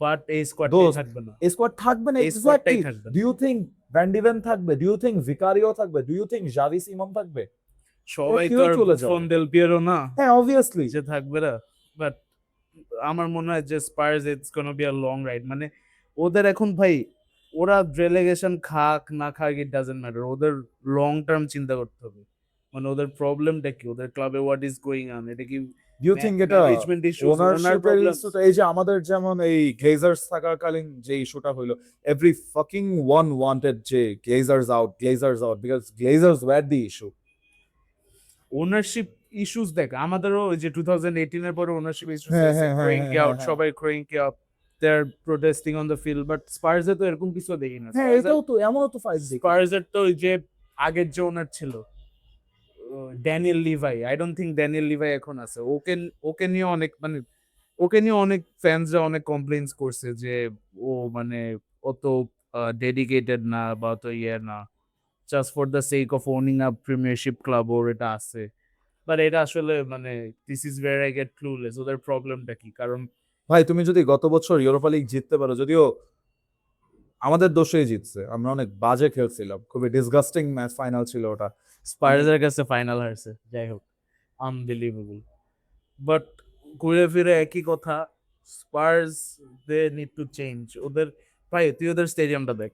But এই স্কোয়াডটাই দোস্ত, থাকবে না। এই স্কোয়াড থাকবে না, এই এক্স্যাক্টলি। স্কোয়াডটাই থাকবে ডু না। ইউ থিংক ভ্যান্ডিভেন থাকবে? ডু ইউ থিংক ভিকারিও থাকবে? Do you think Xavi Simons থাকবে? ওরা সবাই তো কেউ আর চলে বুফন যাবে। দেল পিয়েরো না হ্যাঁ, অবভিয়াসলি। যে থাকবে না। বাট আমার মনে হয় যে Spurs, it's gonna be a long ride. মানে ওদের এখন ভাই, ওরা রেলেগেশন খাক না খাক, ইট ডাজন্ট ম্যাটার, ওদের লং টার্ম চিন্তা করতে হবে। মানে ওদের প্রবলেমটা কি, ওদের ক্লাবে হোয়াট ইজ গোয়িং অন, এটা কি ডু ইউ থিংক এটা ম্যানেজমেন্ট ইস্যুস, ওনার ওনারশিপের প্রবলেম? ইস্যুটা? এই যে আমাদের যেমন এই গ্লেজার্স থাকাকালীন যে ইস্যুটা হইলো, এভরি ফাকিং ওয়ান ওয়ান্টেড যে Glazers out because Glazers were the issue. Ownership issues দেখ, আমাদেরও ওই যে 2018 এর পরে ওনারশিপ ইস্যুস হ্যাঁ হয়েছে, হ্যাঁ হ্যাঁ ক্রোয়িং হ্যাঁ হ্যাঁ আউট, হ্যাঁ সবাই crowing out, they are protesting on the field. But স্পার্সে তো এরকম কিছু দেখি না। হ্যাঁ, এটাও তো এমনও তো ফাইট দেখি। স্পার্সের তো ওই যে আগের যে ওনার ছিল Daniel লিভাই, I don't think Daniel লিভাই এখন আছে। ওকে ওকে নিয়ে অনেক, মানে ওকে নিয়ে অনেক ফ্যান্সরা অনেক কমপ্লেইনস করছে যে ও মানে অত ডেডিকেটেড না বা অত ইয়ে না, just for the sake of owning a Premiership club ওর এটা আছে। বাট এটা আসলে মানে this is where I get clueless, ওদের প্রবলেমটা কি? কারণ ভাই তুমি যদি গত বছর ইউরোপা লিগ জিততে পারো, যদিও আমাদের দোষেই জিতছে, আমরা অনেক বাজে খেলছিলাম, খুবই ডিসগাস্টিং ম্যাচ ফাইনাল ছিল ওটা। স্পার্সের কাছে ফাইনাল হারছে, যাই হোক, আনবিলিভেবল। বাট ঘুরে ফিরে একই কথা, Spurs they need to change. ওদের, ভাই তুই ওদের স্টেডিয়ামটা দেখ,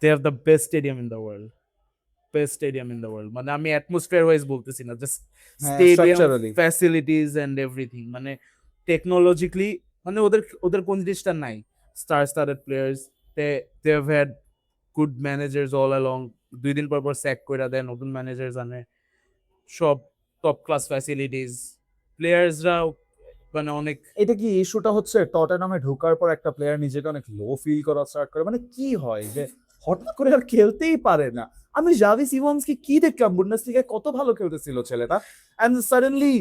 they have the best stadium in the world, best stadium in the world. মানে আমি অ্যাটমসফিয়ার ওয়াইজ বলতেছি না, জাস্ট হ্যাঁ, stadium structurally. Facilities and everything, মানে টেকনোলজিক্যালি, মানে ওদের ওদের কোন জিনিসটা নাই? Starred players, they they have had good managers all along. 2 দিন পর পর স্যাক করে দেয়, নতুন ম্যানেজার্স আনে, সব টপ ক্লাস ফ্যাসিলিটিস, প্লেয়ার্সরা মানে অনেক। এটা কি ইস্যুটা হচ্ছে টটেনহামে ঢোকার পর একটা প্লেয়ার নিজেকে অনেক লো ফিল করা স্টার্ট করে? মানে কি হয় যে হঠাৎ করে আর খেলতেই পারে না? আমি জাভি সিমন্সকে কি দেখলাম, বুন্ডেসলিগায় কত ভালো খেলতেছিল ছেলেটা, এন্ড সাডেনলি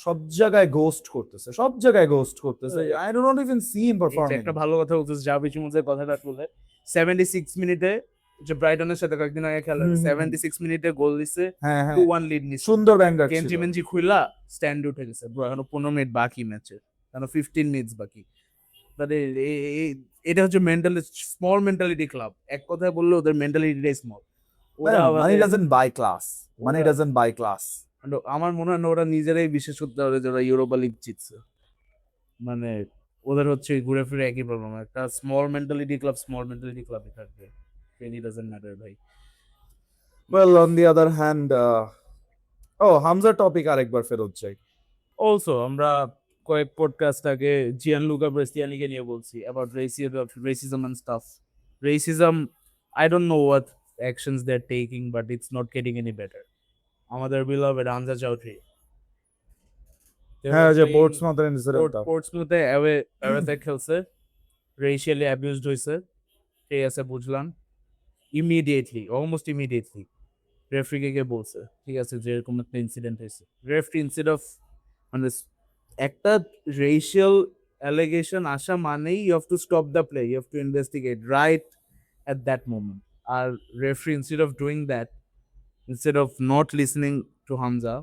সব জায়গায় গোস্ট করতেছে, সব জায়গায় গোস্ট করতেছে। I don't not even see him এটা পারফর্মিং। একটা ভালো কথা বলছিস, জাভি সিমন্সের কথাটা বলে। 76 মিনিটে, যে ব্রাইটনের সাথে কয়েকদিন আগে খেলা, 76 মিনিটে গোল দিছে, হ্যাঁ হ্যাঁ, 2-1 লিড নিছে। সুন্দর ব্যাঙ্গার ছিল। গেঞ্জি মেঞ্জি খুইলা স্ট্যান্ড উঠে গেছে ব্রো, এখনো 15 মিনিট বাকি ম্যাচে, এখনো 15 মিনিটস বাকি। মানে এটা হচ্ছে স্মল মেন্টালিটি ক্লাব, এক কথায় বললে ওদের মেন্টালিটিটাই স্মল। ওরা মানি মানে ডাজন্ট বাই ক্লাস, মানি ওরা ডাজন্ট বাই ক্লাস। আমার মনে হয় না ওরা নিজেরাই বিশ্বাস করতে পারে যে ওরা ইউরোপা লিগ জিতছে। মানে ওদের হচ্ছে ঘুরে ফিরে একই প্রবলেম, একটা স্মল মেন্টালিটি ক্লাবে থাকবে, রিয়েলি ডাজন্ট ম্যাটার ভাই। Well on the other hand, ও হামজা টপিক আরেকবার ফেরত যাই। অলসো আমরা কয়েক পডকাস্ট আগে জিয়ান লুকা ব্রেস্তিয়ানিকে নিয়ে বলছি about racism and stuff. Racism, I don't know what actions they are taking, but it's not getting any better. আমাদের বিলভেড হামজা চৌধুরী, they হ্যাঁ, were যে playing পোর্টসমাউথের ইনসিডেন্টটা। পোর্টসমুথে অ্যাওয়েতে খেলছে, রেশিয়ালি অ্যাবিউজড হয়েছে, ঠিক আছে বুঝলাম। ইমিডিয়েটলি, অলমোস্ট ইমিডিয়েটলি রেফারিকে গিয়ে বলছে ঠিক আছে যে এরকম একটা ইনসিডেন্ট হয়েছে। রেফারি ইনস্টেড অফ মানে একটা রেশিয়াল অ্যালিগেশন আসা মানেই you have to stop the play, you have to investigate right at that moment. আর referee instead of doing that, instead of not listening to Hamza,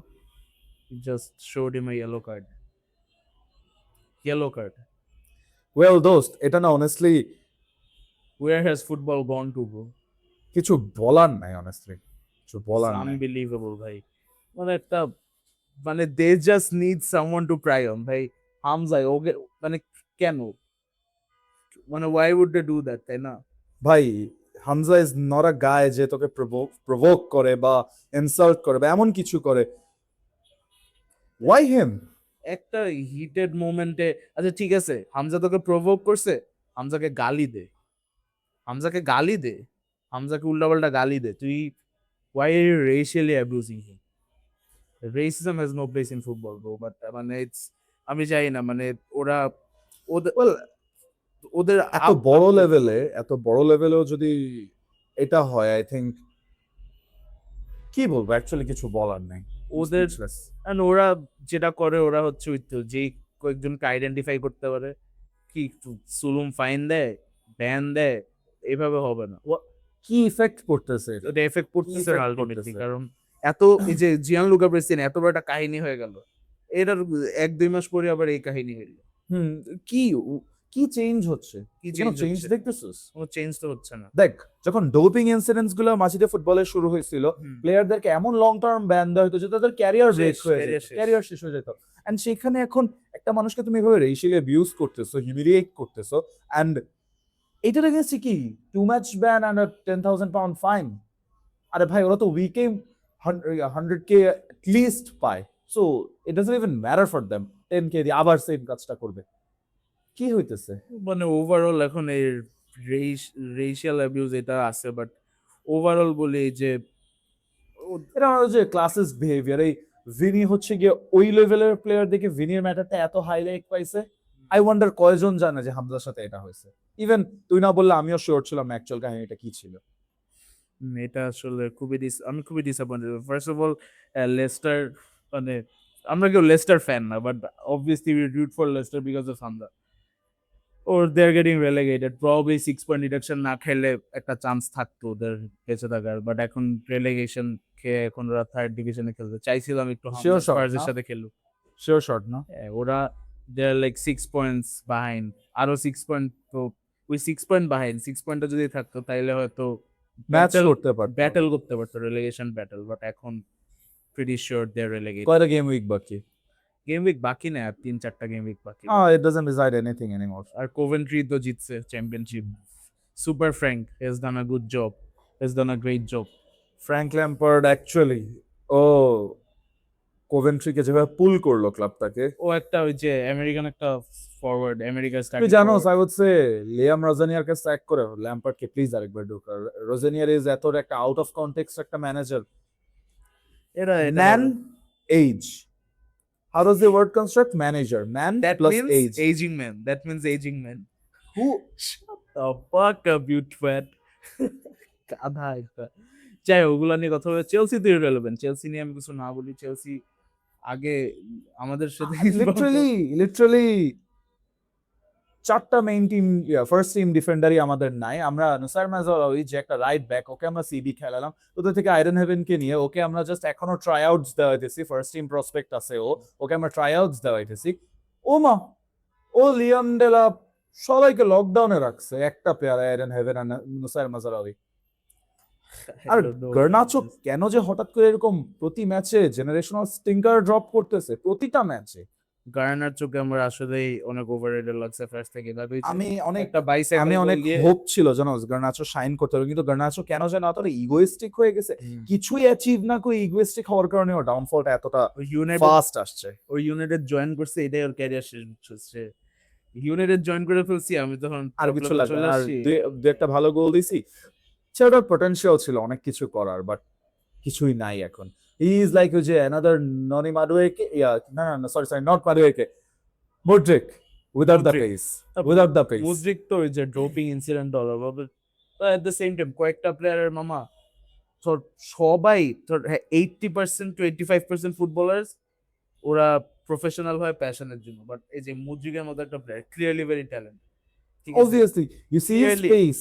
just showed him a yellow card. Yellow card. Well দোস্ত, এটা না honestly where has football gone to bro? কিছু বলার নাই, honestly কিছু বলার নাই। আনবিলিভেবল ভাই। মানে একটা মানে they just need someone to cry on ভাই। হামজা ওকে মানে কেন, মানে why would they do that, তাই না? ভাই হামজা ইজ নট আ গায় যে তোকে প্রভোক করে বা ইনসাল্ট করে বা এমন কিছু করে। ওয়াই হিম? একটা হিটেড মোমেন্টে, আচ্ছা ঠিক আছে হামজা তোকে প্রভোক করছে, হামজাকে গালি দে, হামজাকে গালি দে, হামজাকে উল্টাপাল্টা গালি দে তুই। Why are you racially abusing him? Racism has no place in football bro, but মানে ইটস, আমি চাই না মানে ওরা ওদের ওয়েল ওদের এত বড় লেভেলে, এত বড় লেভেলেও যদি এটা হয়, আই থিঙ্ক কি বলবো, অ্যাকচুয়ালি কিছু বলার নেই। ওদের and ওরা যেটা করে ওরা হচ্ছে ওই তো যেই কয়েকজনকে আইডেন্টিফাই করতে পারে কি সুলুম ফাইন দেয়, ব্যান দেয়, এভাবে হবে না। কি ইফেক্ট করতেছে এটা? ওটা এফেক্ট পড়তেছে effect আলটিমেটলি, করতেছে? কারণ এত এই যে জিয়ান লুকা প্রেসিডেন্ট এত বড় একটা কাহিনী হয়ে গেল, এটার 1-2 মাস পরে আবার এই কাহিনী হইল। হুম, কি কি চেঞ্জ হচ্ছে? কি কোনো চেঞ্জ চেঞ্জ হচ্ছে? দেখতেছিস? কোনো চেঞ্জ তো হচ্ছে না। দেখ, যখন ডোপিং ইনসিডেন্টস গুলো মাঝিতে ফুটবলে শুরু হয়েছিল, প্লেয়ারদেরকে এমন লং টার্ম ব্যান দেওয়া হতো যে তাদের ক্যারিয়ার ব্রেক হয়ে যেত, ক্যারিয়ার শেষ হয়ে যেত। এন্ড সেখানে এখন একটা মানুষকে তুমি এভাবে রেশিয়ালি অ্যাবিউজ করতেছো, হিউমিলিয়েট করতেছো, এন্ড এটার এগেইনস্টে কি 2 match ban and 10,000 pound fine? আরে ভাই, ওরা তো উইকে 100K লিস্ট পায়, so it doesn't even matter for them 10K দিয়ে আবার সেম কাজটা করবে। কি হইতেছে? মানে ওভারঅল এখন এই রেশিয়াল অ্যাবিউজ এটা আছে, বাট ওভারঅল বলি যে এটা আমার যে ক্লাসেস বিহেভিয়ার, এই ভিনি হচ্ছে গিয়ে ওই লেভেলের প্লেয়ার দেখে ভিনির ম্যাটারটা এত হাইলাইট পাইছে। আই ওয়ান্ডার কয়জন জানে যে হামজার সাথে এটা হয়েছে। ইভেন তুই না বললে আমিও শিওর ছিলাম অ্যাকচুয়াল কাহিনীটা কি ছিল। এটা আসলে আমি খুবই disappointed. First of all Leicester, মানে আমরা কেউ লেস্টার ফ্যান না, but obviously we root for Leicester because of Hamza. ওর they are getting relegated, probably 6 point deduction না খেলে একটা চান্স থাকতো ওদের বেঁচে থাকার, বাট এখন রেলেগেশন খেয়ে এখন ওরা 3rd ডিভিশনে খেলতে চাইছিলাম একটু শিওর শট স্পার্সের না? সাথে খেলুক। শিওর শট না? ওরা দে আর লাইক 6 পয়েন্টস বাহাইন্ড, আরো 6 পয়েন্ট। তো ওই 6 পয়েন্ট বাহাইন্ড, 6 পয়েন্টটা যদি থাকতো তাইলে হয়তো ম্যাচ করতে পারতো। ব্যাটেল করতে পারতো, রেলেগেশন ব্যাটেল। বাট এখন pretty sure they are relegated. কয়টা গেম উইক বাকি? গেম উইক বাকি না, আর 3-4টা গেম উইক বাকি। It doesn't decide anything anymore. আর কোভেন্ট্রি তো জিতছে Championship. Super Frank has done a good job, has done a great job. Frank Lampard actually ও কোভেন্ট্রিকে যেভাবে পুল করলো ক্লাবটাকে। ও একটা ওই যে আমেরিকান একটা ফরওয়ার্ড, আমেরিকা তুই জানোস, আই উড সে লিয়াম রোজানিয়ারকে স্যাক করে ল্যাম্পার্ডকে প্লিজ আরেকবার ঢুক। রোজানিয়ার ইজ এত একটা আউট অফ কনটেক্সট একটা ম্যানেজার। এটা man age, how does the word construct? Manager, man that plus means age. aging man, that means aging man. Who? Shut the fuck up, you twat. গাধা একটা। যাই হোক, ওগুলা নিয়ে কথা বলে চেলসি তো ইররেলেভেন্ট। চেলসি নিয়ে আমি কিছু না বলি, চেলসি আগে আমাদের সাথে লিটারালি 4টা মেইন টিম, ফার্স্ট টিম ডিফেন্ডারই আমাদের নাই। আমরা নুসাইর মাজারাউই যে একটা রাইট ব্যাক, ওকে আমরা সিবি খেলালাম। ওদের থেকে আয়রন হেভেনকে নিয়ে ওকে আমরা জাস্ট এখনো ট্রাই আউটস দেওয়াইতেছি, ফার্স্ট টিম প্রসপেক্ট আছে ও, ওকে আমরা ট্রাই আউটস দেওয়াইতেছি। ও মা, ও লিয়াম ডেলা সবাইকে লকডাউনে রাখছে, একটা প্লেয়ার এডেন হেভেন আর নুসাইর মাজারাওয়ি। I আর don't know about Garnacho this. কেন যে হঠাৎ করে এরকম প্রতি ম্যাচে জেনারেশনাল স্টিঙ্কার ড্রপ করতেছে প্রতিটা ম্যাচে। গায়ানার চোখে আমার আসলেই অনেক ওভাররেটেড লাগছে ফার্স্ট থেকে, ভাবি যে আমি অনেক একটা আমি বাইসাইকেল গোল অনেক দিয়ে। হোপ ছিল জানো গার্নাচো শাইন করতে হবে, কিন্তু গার্নাচো কেন যেন এতটা ইগোইস্টিক হয়ে গেছে, হুম। কিছুই অ্যাচিভ না করে ইগোইস্টিক হওয়ার কারণে ওর ডাউনফলটা এতটা ওই ইউনাইটেড ফাস্ট আসছে। ওই ইউনাইটেড জয়েন করছে, এটাই ওর ক্যারিয়ার শেষ হচ্ছে। ইউনাইটেড জয়েন করে ফেলছি আমি, তখন আর টপ কিছু লেভেলে লাগবে চলে না, আর আসছি। দুই একটা ভালো গোল দিছি, সেটার পটেনশিয়াল ছিল অনেক কিছু করার, বাট কিছুই নাই এখন। হি ইজ লাইক ওই যে অ্যানাদার ননি মাদুয়েকে, না না না, sorry sorry, not Madueke, Mudryk without the Mudryk pace, without the pace. Mudryk তো ওই যে ডোপিং ইনসিডেন্ট হলো, এট দ্য সেম টাইম কয়েকটা প্লেয়ারের মামা তোর সবাই তোর 80% to 85% ফুটবলার্স ওরা প্রফেশনাল হয় প্যাশনের জন্য, বাট এই যে মুদ্রিকের মতো একটা প্লেয়ার ক্লিয়ারলি ভেরি ট্যালেন্ট, ঠিক আছে, obviously you see his clearly. Pace,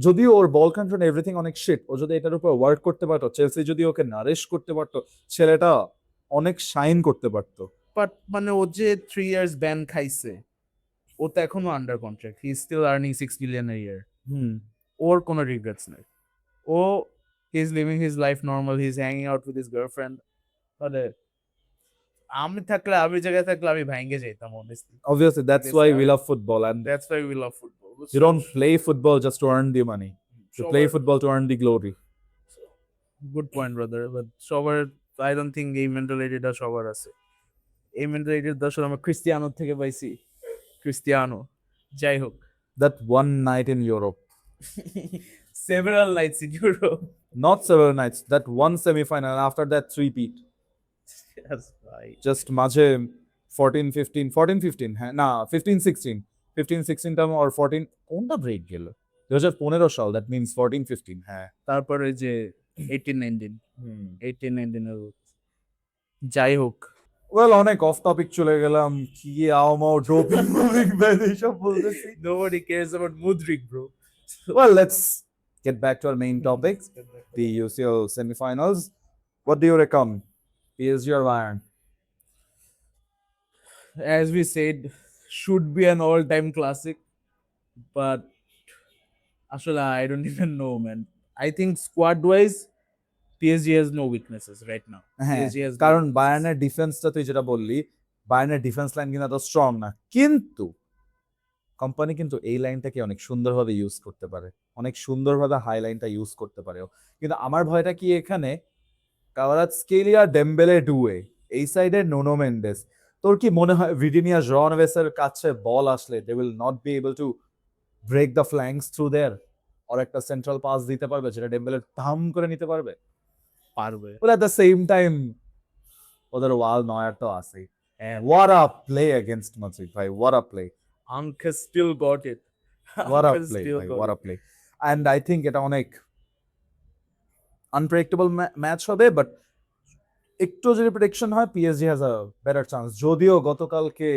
যদিও ওর বল কন্ট্রোল এভরিথিং অনেক শিট, ও যদি এটার উপর ওয়ার্ক করতে পারতো, চেলসি যদি ওকে নারিশ করতে পারতো, ছেলেটা অনেক শাইন করতে পারতো। বাট মানে ও যে 3 ইয়ার্স ব্যান খাইছে, ও তো এখনো under contract, he is still earning 6 million a year, hmm, ওর কোনো রিগ্রেটস নাই, ও he is living his life normal, he is hanging out with his girlfriend. মানে আমি থাকলে, আমি জায়গায় থাকলে আমি ভাঙ্গে যাইতাম অনেস্টলি, obviously ঠিক that's আছে, why আর we love football, and that's why we love football. you don't play football just to earn the money, you play সবার football to earn the glory. Good point brother, but সবার I don't think এই মেন্টালিটিটা সবার আছে। এই মেন্টালিটিটা আসলে আমরা ক্রিস্টিয়ানোর থেকে পাইছি, ক্রিস্টিয়ানো। যাই হোক, That one night in Europe, several nights in Europe. not several nights, that one semi-final, and after that three-peat, ভাই just মাঝে 14 15 হ্যাঁ না 15 16 টার্ম or 14 কোনটা ব্রেক গেল 2015 সাল, দ্যাট মিনস 14 15, হ্যাঁ। তারপরে ওই যে 18 19, 18 19 যাই হোক, ওয়েল অনেক অফ টপিক চলে গেলাম, কি আওমাও ডোপিং মুভিং ব্যান এইসব বলতেছি। nobody cares about Mudrik bro. Well, let's get back to our main topic, the UCL semifinals. What do you reckon? PSG or Bayern? As we said, should be an all-time classic, but আসলে I don't even know man. I think squad wise PSG has no weaknesses right now. হ্যাঁ, PSG has no কারণ weaknesses. বায়ার্নের ডিফেন্সটা তুই যেটা বললি, বায়ার্নের defence line কিন্তু এত strong না, কিন্তু কোম্পানি কিন্তু এই লাইনটাকে অনেক সুন্দরভাবে ইউজ করতে পারে, অনেক সুন্দরভাবে হাই লাইনটা ইউজ করতে পারে। কিন্তু আমার ভয়টা কি এখানে, কাভারাৎস্কেলিয়া ডেম্বেলে ডুয়ে, এই সাইডে নোনো মেন্ডেস, তোর কি মনে হয় ভিডিনিয়া জনভেসের কাছে বল আসলে they will not be able to break the flanks through there, আর একটা সেন্ট্রাল পাস দিতে পারবে যেটা ডেম্বেলে ধাম করে নিতে পারবে? পারবে। But at the same time, ওদের ওয়াল নয়ার তো আছেই। And what a play against Madrid, ভাই, what a play, Anka still got it. what a Anka play, still ভাই, got what a it. play. And I think এটা অনেক unpredictable match হবে, but একটু যদি প্রেডিকশন হয় PSG has a better chance, যদিও গতকালকে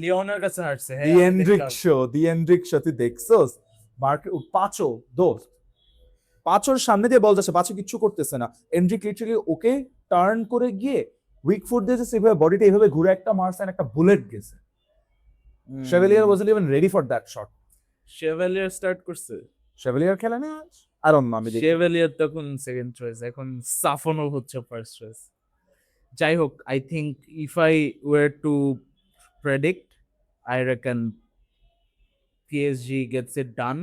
লিওনের কাছে হারছে, হ্যাঁ দি আমি এন্ড্রিক দেখলাম। শো, দি এন্ড্রিক শো তুই দেখছস? মার্ক পাঁচো দোস্ত, পাঁচোর সামনে দিয়ে বল যাচ্ছে, পাঁচো কিচ্ছু করতেছে না, এন্ড্রিক লিটারালি ওকে টার্ন করে গিয়ে উইক ফুট দিয়েছে, সেভাবে বডিটা এইভাবে ঘুরে একটা মারছে, একটা বুলেট গেছে। Chevalier wasn't even ready for that shot. Chevalier start করছে, শেভেলিয়ার খেলে না আজ, আর অন্য আমি দেখি। শেভেলিয়ার তখন সেকেন্ড চয়েস, এখন সাফনও হচ্ছে ফার্স্ট চয়েস। যাই হোক, I think if I were two predict, I recon PSG gets it done,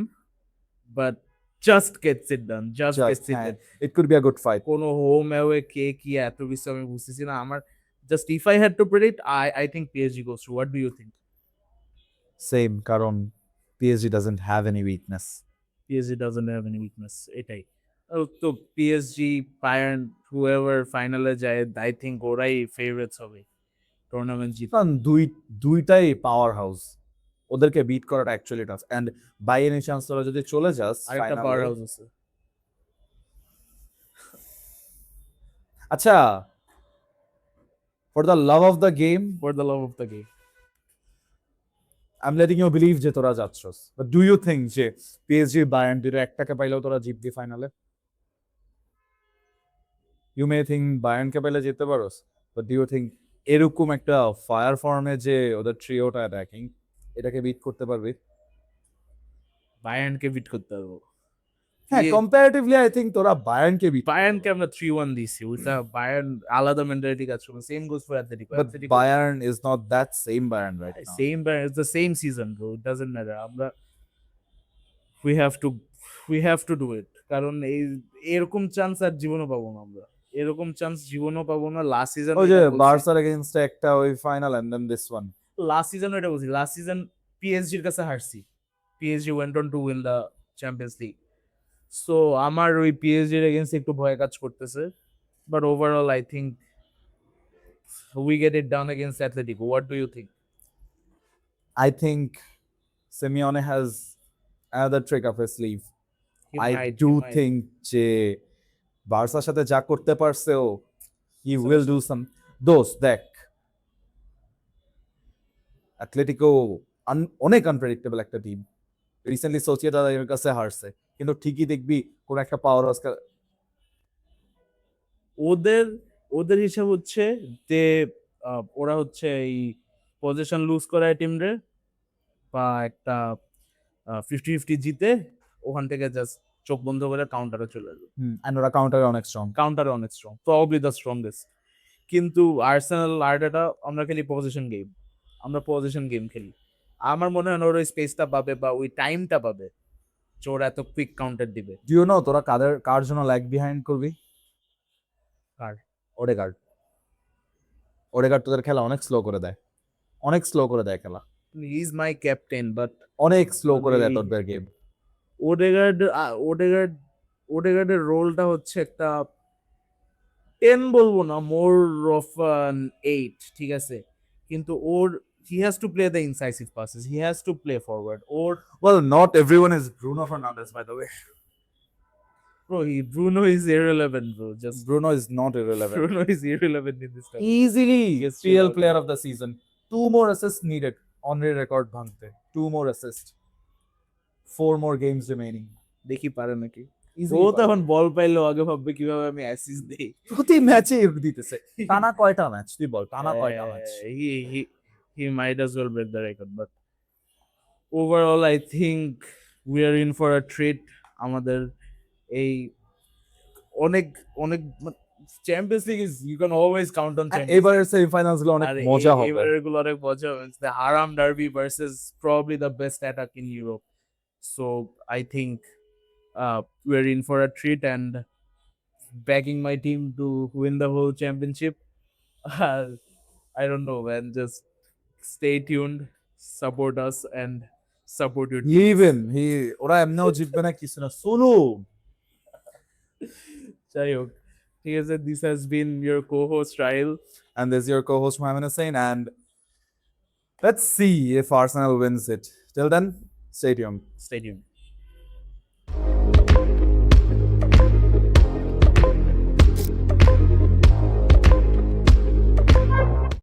but just gets it done, just gets it done. It could be a good fight. কোনো home away কে কি এত কিছু আমি বুঝতেছি না আমার। Just if I had to predict, I think PSG goes through. What do you think? Same, কারণ PSG doesn't have any weakness. PSG doesn't have any weakness, এটাই। তো PSG, Bayern, whoever ফাইনালে যায়, আই থিঙ্ক ওরাই favourites হবে tournament জিতে। কারণ দুইটাই পাওয়ার হাউস, ওদেরকে বিট করাটা actually tough, and by any chance তোরা যদি চলে যাস আরেকটা পাওয়ার হাউস আছে। আচ্ছা, for the love of the game, For the love of the game. I am letting you believe যে তোরা যাচ্ছস, বাট ডু ইউ থিঙ্ক যে পিএসজি বায়ার্ন দুটো একটাকে পাইলেও তোরা জিতবি ফাইনালে? ইউ মে থিঙ্ক বায়ার্নকে পাইলে জিততে পারোস, বাট ডু ইউ থিঙ্ক এরকম একটা ফায়ার ফর্মে যে ওদের ট্রিওটা অ্যাটাকিং, এটাকে বিট করতে পারবি? বায়ার্নকে বিট করতে পারবো। হ্যাঁ, কম্পারেটিভলি আই থিংক তোরা বায়ার্নকে বিট করতে বায়ার্নকে পারবি। আমরা 3-1 দিছি। ওইটা বায়ার্ন আলাদা মেন্টালিটি কাজ করবে। Same goes for Atletico. But Bayern is not that same Bayern right now. Same Bayern, it's the same season bro. It doesn't matter. আমরা we have to do it. কারণ এরকম চান্স আর জীবনও পাবো না আমরা। এরকম চান্স জীবনও পাবো না। লাস্ট সিজন ওই যে এটা বলছি। বার্সার এগেইনস্ট একটা ওই final and then this one. Last season এটা বলছি। লাস্ট সিজন পিএসজির কাছে হারছি। PSG went on to win the Champions League. So আমার ওই পিএসজির এগেইনস্ট একটু ভয় কাজ করতেছে। But overall I think we get it done against Atletico. What do you think? I think Simeone has another trick up his sleeve. I do think যে বার্সার সাথে যা করতে পারছে ও he will do some. দোস্ত দেখ, অ্যাথলেটিকো অনেক unpredictable একটা টিম। রিসেন্টলি সোসিয়েদাদ এর কাছে হারছে, কিন্তু ঠিকই দেখবি কোন একটা পাওয়ার হাউস ওদের ওদের হিসাব হচ্ছে যে ওরা হচ্ছে এই পজিশন লুজ করায় টিম রে, বা একটা 50-50 জিতে ওখান থেকে জাস্ট চোখ বন্ধ করে কাউন্টারে চলে যাবে। এন্ড ওরা কাউন্টারে অনেক স্ট্রং। কাউন্টারে অনেক স্ট্রং, প্রবাবলি দ্য স্ট্রংগেস্ট। কিন্তু আর্সেনাল আর্টেটা আমরা খেলি পজিশন গেম। আমরা পজিশন গেম খেলি। আমার মনে হয় না ওরা ওই স্পেসটা পাবে বা ওই টাইমটা পাবে যে ওরা এত কুইক কাউন্টার দিবে। ডু ইউ নো তোরা কার জন্য ল্যাগ বিহাইন্ড করবি? কার? ওডেগার্ড। ওডেগার্ড তোদের খেলা অনেক স্লো করে দেয়, অনেক স্লো করে দেয় খেলা, he is my captain, but অনেক স্লো করে মানে দেয় তোদের গেম। ওডেগার্ড ওডেগার্ড ওডেগার্ডের রোলটা হচ্ছে একটা 10 বলবো না, মোর অফ 8, ঠিক আছে? কিন্তু ওর he has to play the incisive passes, he has to play forward, or Well, not everyone is Bruno Fernandes, by the way. Bruno is irrelevant, bro. Just Bruno is not irrelevant. Bruno is irrelevant in this time. Easily Yes, PL sure. player of the season. 2 more assists needed. Henry record ভাঙতে 2 more assists. 4 more games remaining. দেখি পারে নাকি। Easily ও তো পারে। এখন বল পাইলো আগে ভাববে কিভাবে আমি অ্যাসিস্ট দেই। প্রতি ম্যাচে দিতেছে। টানা কয়টা ম্যাচ তুই বল, টানা কয়টা match? He might as well break the record, but overall I think we are in for a treat. আমাদের এই অনেক অনেক Champions League is, you can always count on Champions. এবারের সেমিফাইনালস গুলো অনেক মজা হবে। এবারের গুলো অনেক মজা হবে। The Haram Derby versus probably the best attack in Europe. So I think we're in for a treat, and backing my team to win the whole championship. I don't know, man. Just stay tuned, support us, and support your team. Leave him. ওরা এমনিও জিতবে না কিছু না, solo. যাই হোক, ঠিক আছে, this has been your co-host Rahil, and this is your co-host Mohammed Hussain, and let's see if Arsenal wins it. Till then, stay tuned. stay tuned.